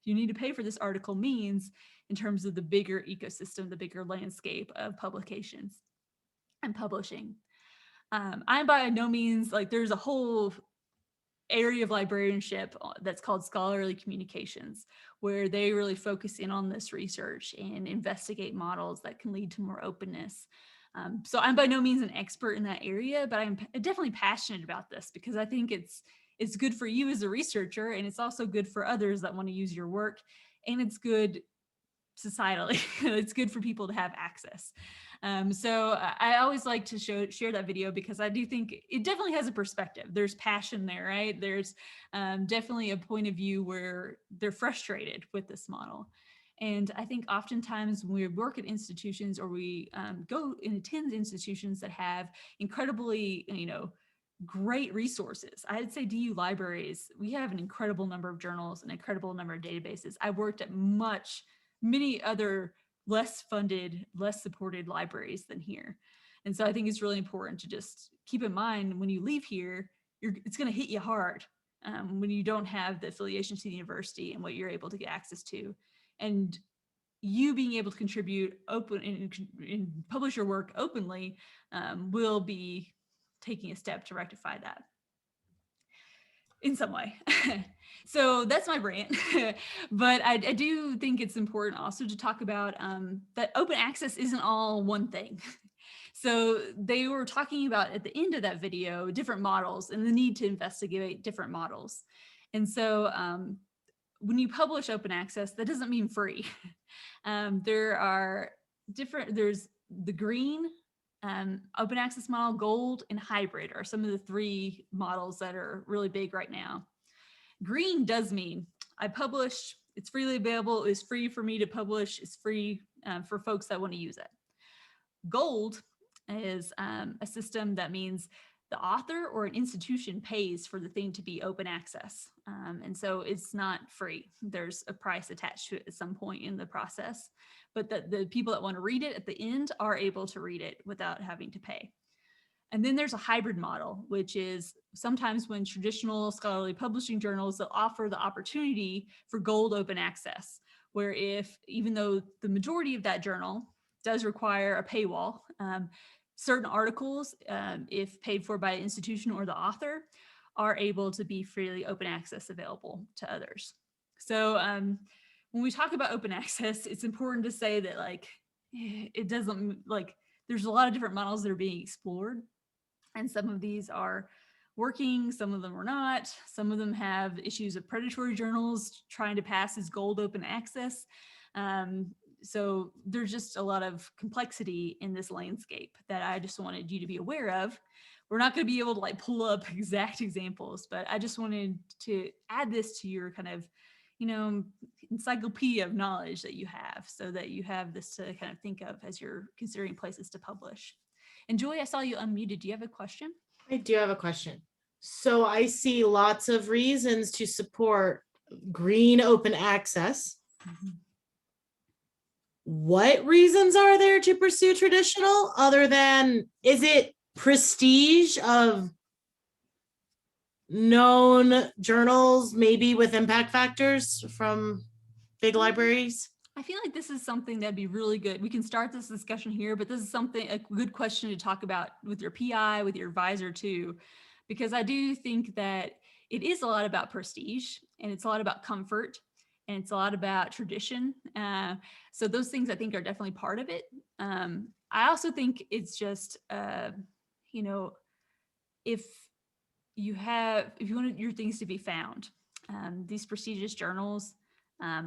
B: you need to pay for this article means in terms of the bigger ecosystem, the bigger landscape of publications and publishing. I'm by no means like there's a whole area of librarianship that's called scholarly communications, where they really focus in on this research and investigate models that can lead to more openness. So I'm by no means an expert in that area, but I'm definitely passionate about this because I think it's good for you as a researcher, and it's also good for others that want to use your work, and it's good societally. It's good for people to have access. So I always like to share that video because I do think it definitely has a perspective. There's passion there, right? There's definitely a point of view where they're frustrated with this model. And I think oftentimes when we work at institutions or we go and attend institutions that have incredibly, great resources. I'd say DU libraries, we have an incredible number of journals, an incredible number of databases. I worked at many other less funded, less supported libraries than here. And so I think it's really important to just keep in mind when you leave here, it's going to hit you hard when you don't have the affiliation to the university and what you're able to get access to. And you being able to contribute open and publish your work openly will be taking a step to rectify that in some way. So that's my rant. But I do think it's important also to talk about that open access isn't all one thing. So they were talking about at the end of that video, different models and the need to investigate different models. And so when you publish open access, that doesn't mean free. There are there's the green, open access model, gold, and hybrid are some of the 3 models that are really big right now. Green does mean I publish, it's freely available, it's free for me to publish, it's free for folks that want to use it. Gold is a system that means the author or an institution pays for the thing to be open access. And so it's not free. There's a price attached to it at some point in the process, but the people that want to read it at the end are able to read it without having to pay. And then there's a hybrid model, which is sometimes when traditional scholarly publishing journals that offer the opportunity for gold open access, where even though the majority of that journal does require a paywall, certain articles, if paid for by an institution or the author, are able to be freely open access available to others. So when we talk about open access, it's important to say that it doesn't there's a lot of different models that are being explored. And some of these are working, some of them are not. Some of them have issues of predatory journals trying to pass as gold open access. So there's just a lot of complexity in this landscape that I just wanted you to be aware of. We're not going to be able to pull up exact examples, but I just wanted to add this to your kind of, encyclopedia of knowledge that you have, so that you have this to kind of think of as you're considering places to publish. And Joy, I saw you unmuted. Do you have a question?
A: I do have a question. So I see lots of reasons to support green open access.
B: Mm-hmm.
A: What reasons are there to pursue traditional other than, is it prestige of known journals, maybe with impact factors from big libraries?
B: I feel like this is something that'd be really good. We can start this discussion here, but this is a good question to talk about with your PI, with your advisor too, because I do think that it is a lot about prestige and it's a lot about comfort and it's a lot about tradition. So those things I think are definitely part of it. I also think it's just, if you want your things to be found, these prestigious journals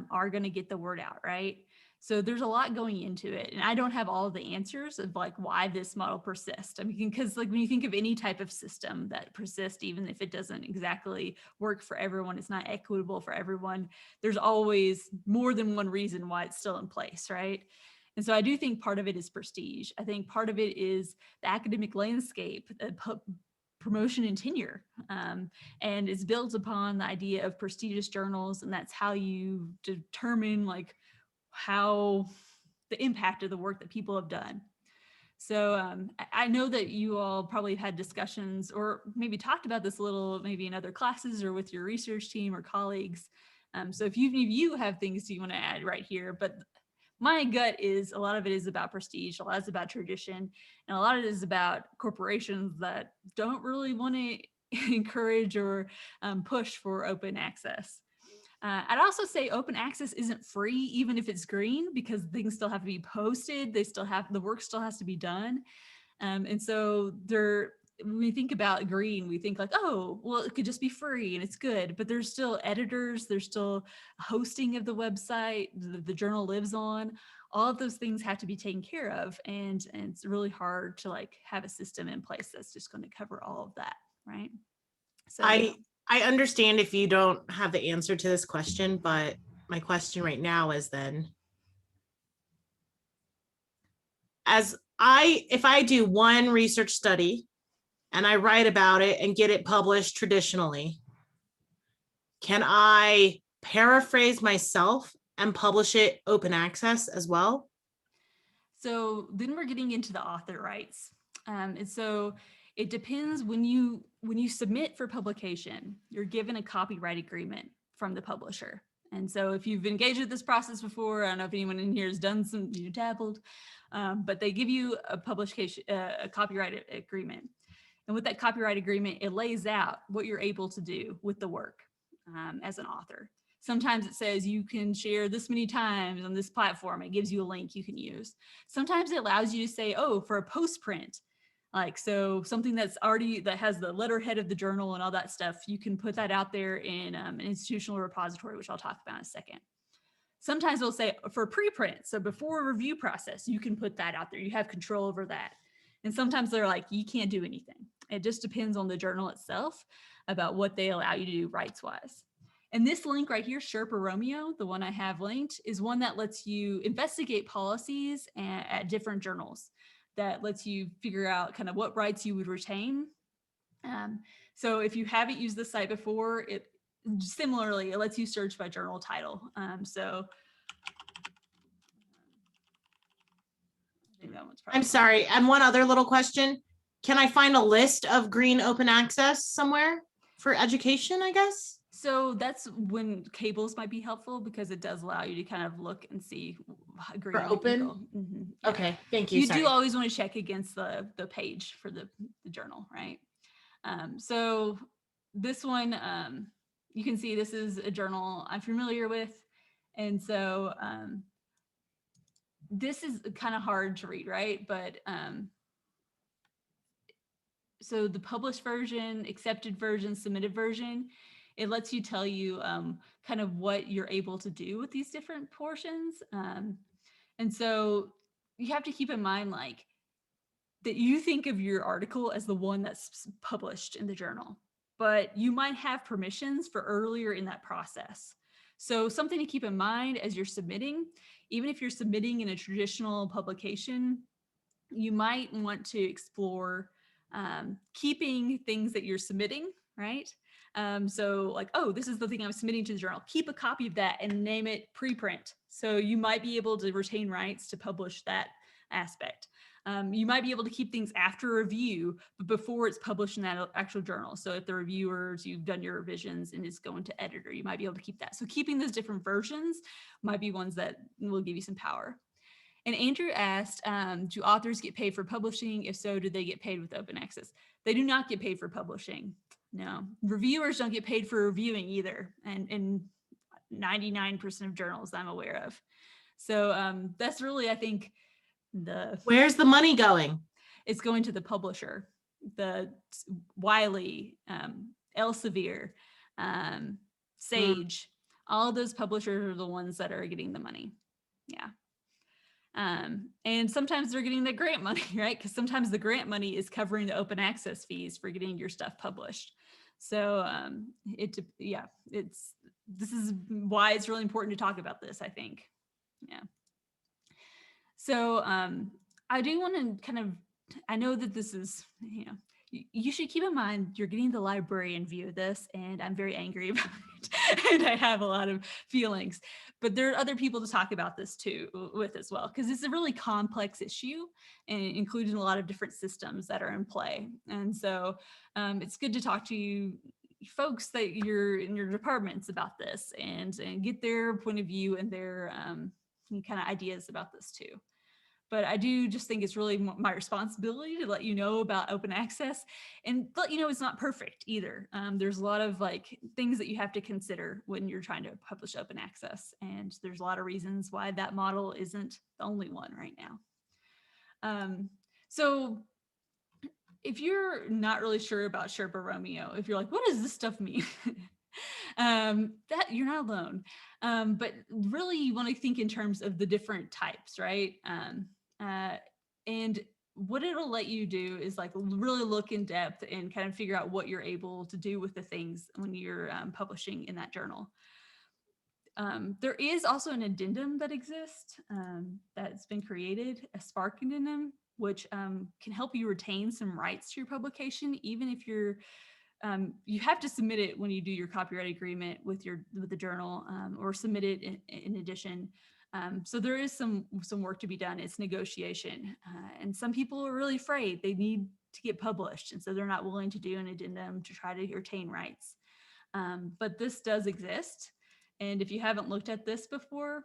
B: are going to get the word out, right? So there's a lot going into it. And I don't have all of the answers of why this model persists. I mean, because when you think of any type of system that persists, even if it doesn't exactly work for everyone, it's not equitable for everyone, there's always more than one reason why it's still in place, right? And so I do think part of it is prestige. I think part of it is the academic landscape, promotion and tenure, and it's built upon the idea of prestigious journals, and that's how you determine how the impact of the work that people have done. So I know that you all probably had discussions or maybe talked about this a little, maybe in other classes or with your research team or colleagues. So if you have things you want to add right here, but my gut is a lot of it is about prestige, a lot is about tradition, and a lot of it is about corporations that don't really want to encourage or push for open access. I'd also say open access isn't free, even if it's green, because things still have to be posted. The work still has to be done. And so when we think about green, we think like, oh, well, it could just be free and it's good, but there's still editors, there's still hosting of the website, the journal lives on. All of those things have to be taken care of. And it's really hard to like have a system in place that's just going to cover all of that, right? So
A: I understand if you don't have the answer to this question, but my question right now is then, if I do one research study and I write about it and get it published traditionally, can I paraphrase myself and publish it open access as well?
B: So then we're getting into the author rights. And so it depends when you submit for publication, you're given a copyright agreement from the publisher. And so if you've engaged with this process before, I don't know if anyone in here has done some, dabbled, but they give you a publication, a copyright agreement. And with that copyright agreement, it lays out what you're able to do with the work as an author. Sometimes it says you can share this many times on this platform. It gives you a link you can use. Sometimes it allows you to say, oh, for a post print, like, so something that has the letterhead of the journal and all that stuff, you can put that out there in an institutional repository, which I'll talk about in a second. Sometimes they'll say for preprint, so before a review process, you can put that out there. You have control over that. And sometimes they're like, you can't do anything. It just depends on the journal itself about what they allow you to do rights-wise. And this link right here, Sherpa Romeo, the one I have linked, is one that lets you investigate policies at different journals, that lets you figure out kind of what rights you would retain. So if you haven't used this site before, similarly, it lets you search by journal title.
A: I'm sorry. And one other little question. Can I find a list of green open access somewhere for education, I guess?
B: So that's when cables might be helpful, because it does allow you to kind of look and see green
A: for open.
B: Mm-hmm. Yeah.
A: Okay, thank you.
B: You do always want to check against the page for the journal, right? So this one, you can see this is a journal I'm familiar with. And so this is kind of hard to read, right? But so the published version, accepted version, submitted version, it lets you tell you kind of what you're able to do with these different portions. And so you have to keep in mind, like, that you think of your article as the one that's published in the journal, but you might have permissions for earlier in that process. So something to keep in mind as you're submitting, even if you're submitting in a traditional publication, you might want to explore keeping things that you're submitting, right? So like, oh, this is the thing I'm submitting to the journal. Keep a copy of that and name it preprint. So you might be able to retain rights to publish that aspect. You might be able to keep things after review, but before it's published in that actual journal. So if the reviewers, you've done your revisions and it's going to editor, you might be able to keep that. So keeping those different versions might be ones that will give you some power. And Andrew asked, do authors get paid for publishing? If so, do they get paid with open access? They do not get paid for publishing. No, reviewers don't get paid for reviewing either. And 99% of journals I'm aware of. So that's really, I think,
A: where's the money going?
B: It's going to the publisher, the Wiley, Elsevier, Sage, all of those publishers are the ones that are getting the money. Yeah. And sometimes they're getting the grant money, right? Because sometimes the grant money is covering the open access fees for getting your stuff published. So this is why it's really important to talk about this, I think. Yeah. So I do want to kind of, I know that this is, you should keep in mind you're getting the librarian view of this, and I'm very angry about it, and I have a lot of feelings. But there are other people to talk about this too with as well, because it's a really complex issue and including a lot of different systems that are in play. And so it's good to talk to you folks that you're in your departments about this and get their point of view and their any kind of ideas about this too. But I do just think it's really my responsibility to let you know about open access and let you know it's not perfect either. There's a lot of like things that you have to consider when you're trying to publish open access. And there's a lot of reasons why that model isn't the only one right now. So if you're not really sure about Sherpa Romeo, if you're like, what does this stuff mean? That you're not alone. But really you want to think in terms of the different types, right? And what it'll let you do is like really look in depth and kind of figure out what you're able to do with the things when you're publishing in that journal. There is also an addendum that exists that's been created, a Spark addendum, which can help you retain some rights to your publication, even if you're you have to submit it when you do your copyright agreement with the journal, or submit it in addition. So there is some work to be done. It's negotiation, and some people are really afraid they need to get published, and so they're not willing to do an addendum to try to retain rights. But this does exist, and if you haven't looked at this before,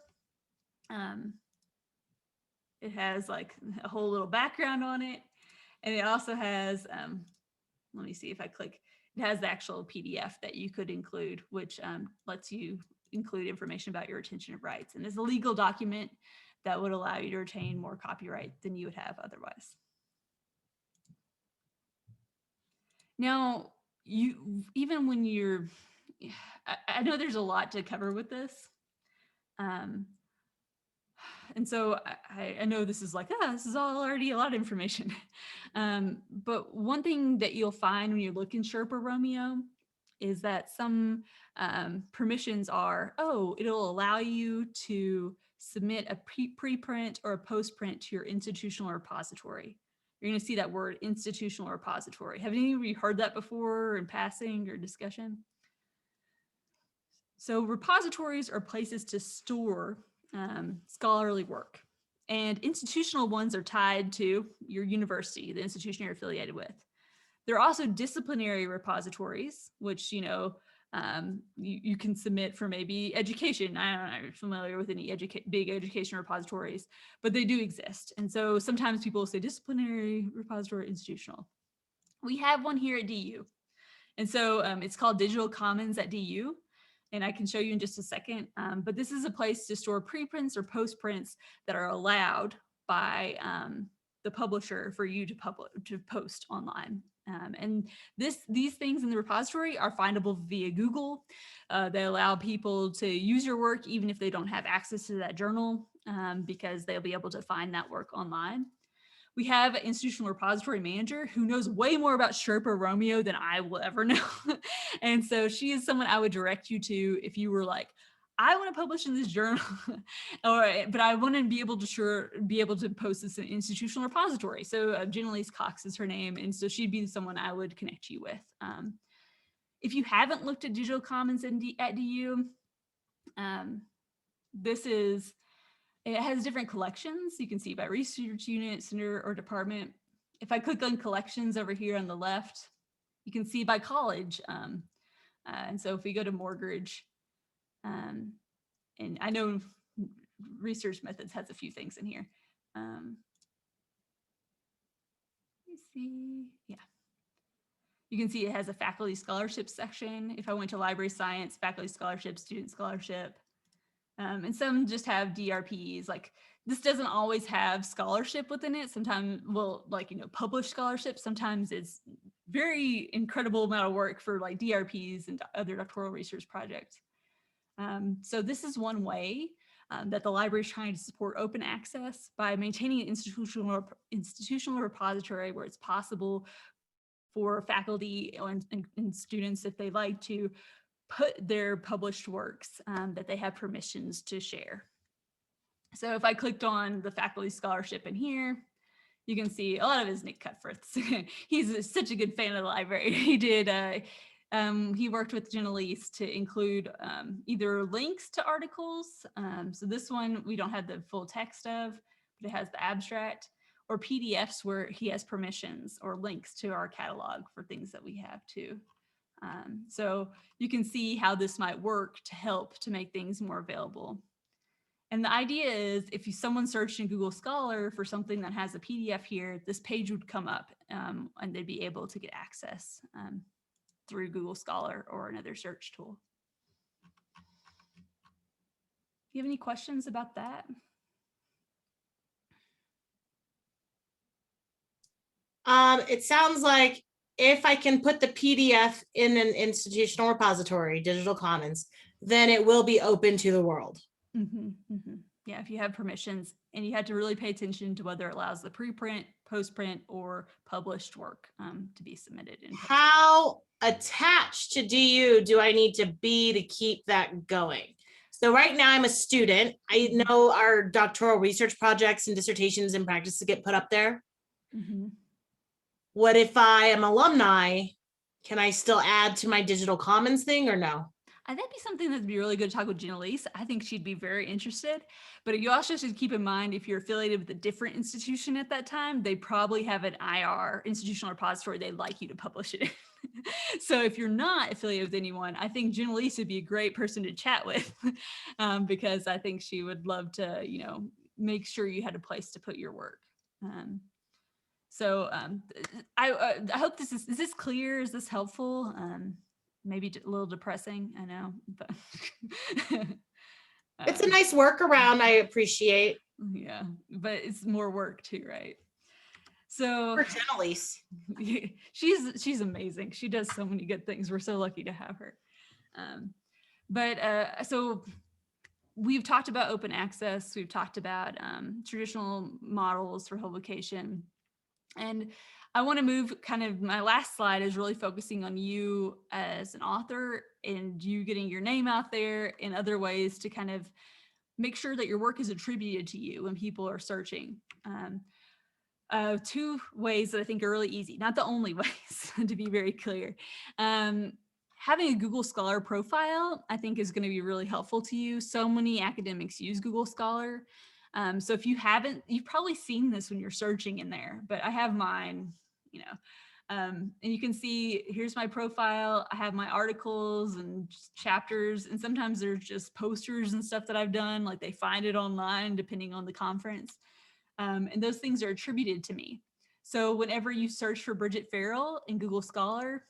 B: it has like a whole little background on it, and it also has. Let me see if I click. It has the actual PDF that you could include, which lets you include information about your retention of rights. And it's a legal document that would allow you to retain more copyright than you would have otherwise. Now, even when you're, I know there's a lot to cover with this. And so I know this is like, this is all already a lot of information. But one thing that you'll find when you look in Sherpa Romeo is that some permissions are, it'll allow you to submit a preprint or a postprint to your institutional repository. You're going to see that word institutional repository. Have any of you heard that before in passing or discussion? So repositories are places to store scholarly work, and institutional ones are tied to your university, the institution you're affiliated with. There are also disciplinary repositories, which you can submit for maybe education. I don't know if you're familiar with any big education repositories, but they do exist. And so sometimes people say disciplinary repository, institutional. We have one here at DU, and so it's called Digital Commons at DU. And I can show you in just a second, but this is a place to store preprints or postprints that are allowed by the publisher for you to post online. And these things in the repository are findable via Google. They allow people to use your work even if they don't have access to that journal, because they'll be able to find that work online. We have an institutional repository manager who knows way more about Sherpa Romeo than I will ever know. And so she is someone I would direct you to if you were like, I want to publish in this journal, but I want to be able to post this in an institutional repository. So Jenalise Cox is her name. And so she'd be someone I would connect you with. If you haven't looked at Digital Commons at DU, it has different collections. You can see by research unit, center, or department. If I click on collections over here on the left, you can see by college. And so if we go to Morgridge, and I know Research Methods has a few things in here. Let me see, yeah. You can see it has a faculty scholarship section. If I went to library science, faculty scholarship, student scholarship, and some just have DRPs. Like this doesn't always have scholarship within it. Sometimes, published scholarship. Sometimes it's very incredible amount of work for like DRPs and other doctoral research projects. So this is one way that the library is trying to support open access by maintaining an institutional repository where it's possible for faculty and students, if they like to, put their published works that they have permissions to share. So if I clicked on the faculty scholarship in here, you can see a lot of it is Nick Cutforth's. He's such a good fan of the library. He worked with Jenalise to include either links to articles. So this one, we don't have the full text of, but it has the abstract, or PDFs where he has permissions or links to our catalog for things that we have too. So you can see how this might work to help to make things more available. And the idea is if someone searched in Google Scholar for something that has a PDF here, this page would come up and they'd be able to get access through Google Scholar or another search tool. Do you have any questions about that?
A: It sounds like if I can put the PDF in an institutional repository, digital commons, then it will be open to the world.
B: Yeah, if you have permissions, and you have to really pay attention to whether it allows the preprint, postprint, or published work to be submitted.
A: How attached to DU do I need to be to keep that going? So right now I'm a student. I know our doctoral research projects and dissertations and practices get put up there. What if I am alumni? Can I still add to my digital commons thing or no?
B: That'd be something that'd be really good to talk with Jenalise. I think she'd be very interested. But you also should keep in mind, if you're affiliated with a different institution at that time, they probably have an IR, institutional repository, they'd like you to publish it in. So if you're not affiliated with anyone, I think Jenalise would be a great person to chat with because I think she would love to, you know, make sure you had a place to put your work. I hope this is this clear? Is this helpful? Maybe a little depressing, I know, but
A: it's a nice workaround. I appreciate.
B: Yeah, but it's more work too, right? So
A: for Jenalise.
B: she's amazing. She does so many good things. We're so lucky to have her. So we've talked about open access. We've talked about traditional models for publication. And I want to move kind of, my last slide is really focusing on you as an author and you getting your name out there in other ways to kind of make sure that your work is attributed to you when people are searching. Two ways that I think are really easy, not the only ways, to be very clear. Having a Google Scholar profile, I think, is going to be really helpful to you. So many academics use Google Scholar. So if you haven't, you've probably seen this when you're searching in there, but I have mine, you know, and you can see, here's my profile. I have my articles and chapters, and sometimes there's just posters and stuff that I've done, like they find it online depending on the conference. And those things are attributed to me. So whenever you search for Bridget Farrell in Google Scholar,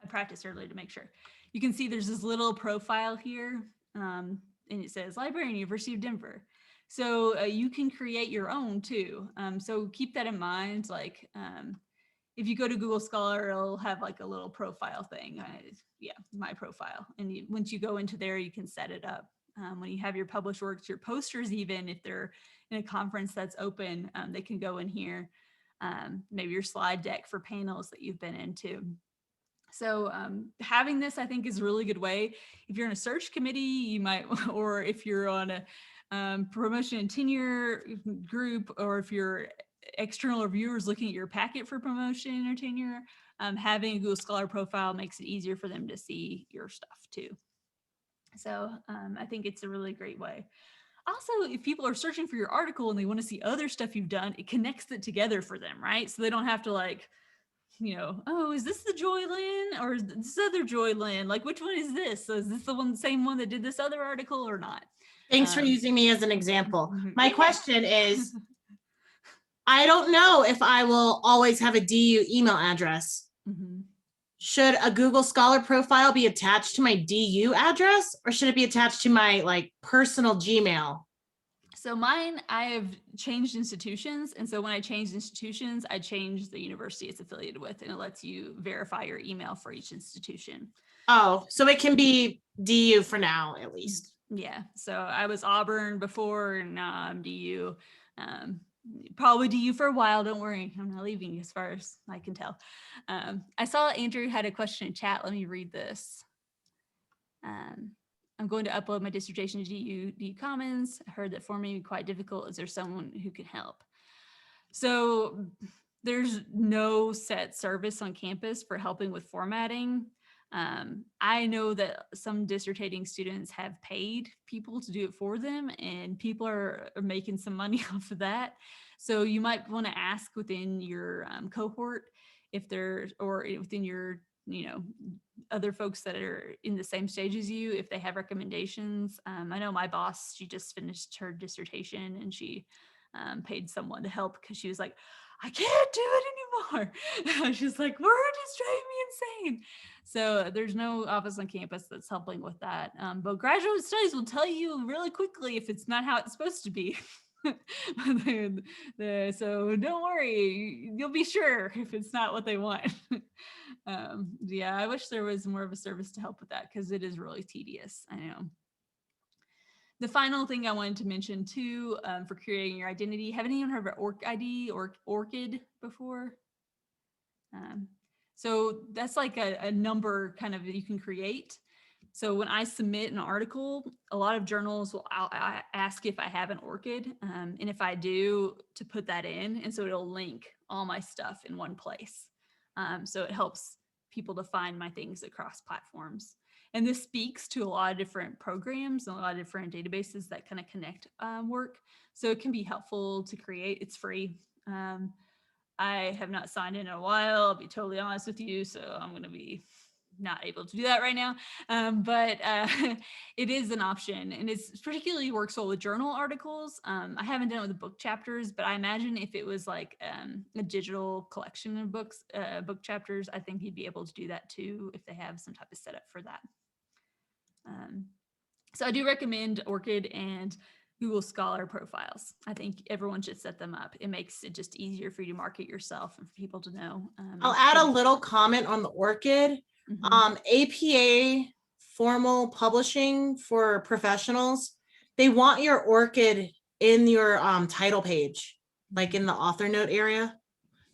B: I practiced earlier to make sure. You can see there's this little profile here, and it says Librarian, University of Denver. So you can create your own too. So keep that in mind. Like if you go to Google Scholar, it'll have like a little profile thing. Yeah, my profile. And once you go into there, you can set it up. When you have your published works, your posters, even if they're in a conference that's open, they can go in here. Maybe your slide deck for panels that you've been into. So having this, I think, is a really good way. If you're in a search committee, you might, or if you're on a promotion and tenure group, or if you're external reviewers looking at your packet for promotion or tenure, having a Google Scholar profile makes it easier for them to see your stuff too. So I think it's a really great way. Also, if people are searching for your article and they want to see other stuff you've done, it connects it together for them, right? So they don't have to like, you know, oh, is this the Joy Lynn or is this other Joy Lynn? Like, which one is this? So is this the same one that did this other article or not?
A: Thanks for using me as an example. My question is, I don't know if I will always have a DU email address. Should a Google Scholar profile be attached to my DU address, or should it be attached to my like personal Gmail?
B: So mine, I have changed institutions. And so when I changed institutions, I changed the university it's affiliated with, and it lets you verify your email for each institution.
A: Oh, so it can be DU for now, at least.
B: Yeah. So I was Auburn before, and now I'm DU. Probably DU for a while. Don't worry. I'm not leaving as far as I can tell. I saw Andrew had a question in chat. Let me read this. I'm going to upload my dissertation to DU Commons. I heard that formatting is quite difficult. Is there someone who can help? So there's no set service on campus for helping with formatting. I know that some dissertating students have paid people to do it for them, and people are making some money off of that. So you might want to ask within your cohort if they're, or within your, other folks that are in the same stage as you, if they have recommendations. I know my boss, she just finished her dissertation and she paid someone to help because she was like, I can't do it anymore. She's like, word is driving me insane. So there's no office on campus that's helping with that. But graduate studies will tell you really quickly if it's not how it's supposed to be. So don't worry, you'll be sure if it's not what they want. Yeah, I wish there was more of a service to help with that because it is really tedious. I know. The final thing I wanted to mention too, for creating your identity, have anyone heard of OrcID or ORCID before? So that's like a number kind of that you can create. So when I submit an article, a lot of journals will ask if I have an ORCID, and if I do, to put that in. And so it'll link all my stuff in one place. So it helps people to find my things across platforms. And this speaks to a lot of different programs and a lot of different databases that kind of connect work. So it can be helpful to create. It's free. I have not signed in a while, I'll be totally honest with you. So I'm going to be not able to do that right now. But it is an option, and it's particularly works well with journal articles. I haven't done it with the book chapters, but I imagine if it was like a digital collection of books, book chapters, I think you'd be able to do that too if they have some type of setup for that. So I do recommend ORCID and Google Scholar profiles. I think everyone should set them up. It makes it just easier for you to market yourself and for people to know.
A: I'll add a little comment on the ORCID. APA formal publishing for professionals, they want your ORCID in your title page, like in the author note area.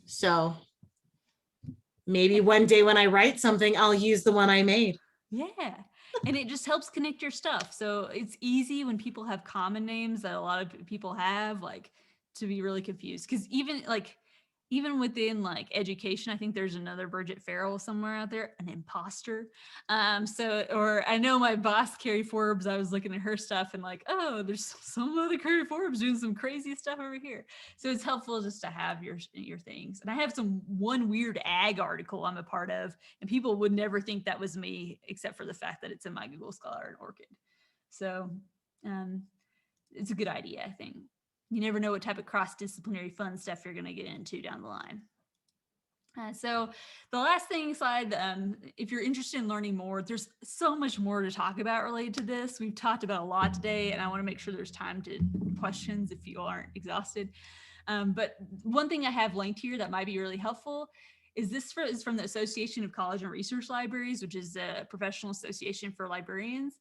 A: So maybe one day when I write something, I'll use the one I made.
B: Yeah. And it just helps connect your stuff. So it's easy when people have common names that a lot of people have, like, to be really confused. Because even within like education, I think there's another Bridget Farrell somewhere out there, an imposter. Or I know my boss, Carrie Forbes, I was looking at her stuff and like, oh, there's some other Carrie Forbes doing some crazy stuff over here. So it's helpful just to have your things. And I have one weird ag article I'm a part of, and people would never think that was me, except for the fact that it's in my Google Scholar and ORCID. So it's a good idea, I think. You never know what type of cross-disciplinary fun stuff you're going to get into down the line. So the last slide, if you're interested in learning more, there's so much more to talk about related to this. We've talked about a lot today, and I want to make sure there's time to questions if you aren't exhausted. But one thing I have linked here that might be really helpful is this is from the Association of College and Research Libraries, which is a professional association for librarians.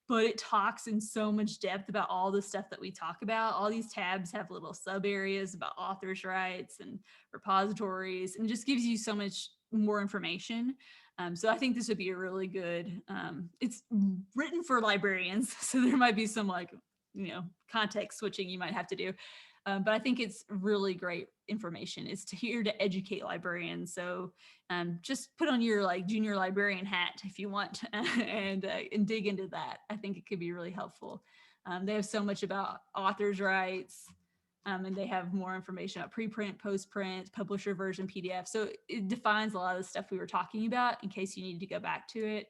B: But it talks in so much depth about all the stuff that we talk about. All these tabs have little sub areas about authors' rights and repositories, and just gives you so much more information. So I think this would be a really good, it's written for librarians. So there might be some context switching you might have to do. But I think it's really great information. It's here to educate librarians. So just put on your junior librarian hat if you want and dig into that. I think it could be really helpful. They have so much about authors' rights, and they have more information about preprint, postprint, publisher version, PDF. So it defines a lot of the stuff we were talking about in case you need to go back to it.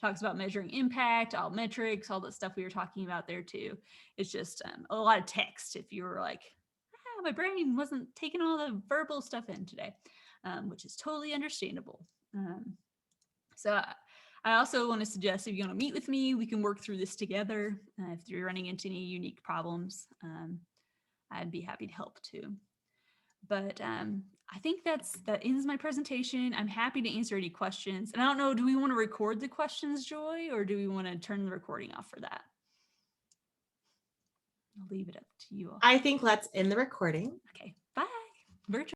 B: Talks about measuring impact, all metrics, all the stuff we were talking about there too. It's just a lot of text if you were like, my brain wasn't taking all the verbal stuff in today, which is totally understandable. So I also want to suggest if you want to meet with me, we can work through this together. If you're running into any unique problems, I'd be happy to help too. But I think that ends my presentation. I'm happy to answer any questions. And I don't know, do we want to record the questions, Joy, or do we want to turn the recording off for that? I'll leave it up to you all.
A: I think let's end the recording.
B: Okay, bye. Virtual.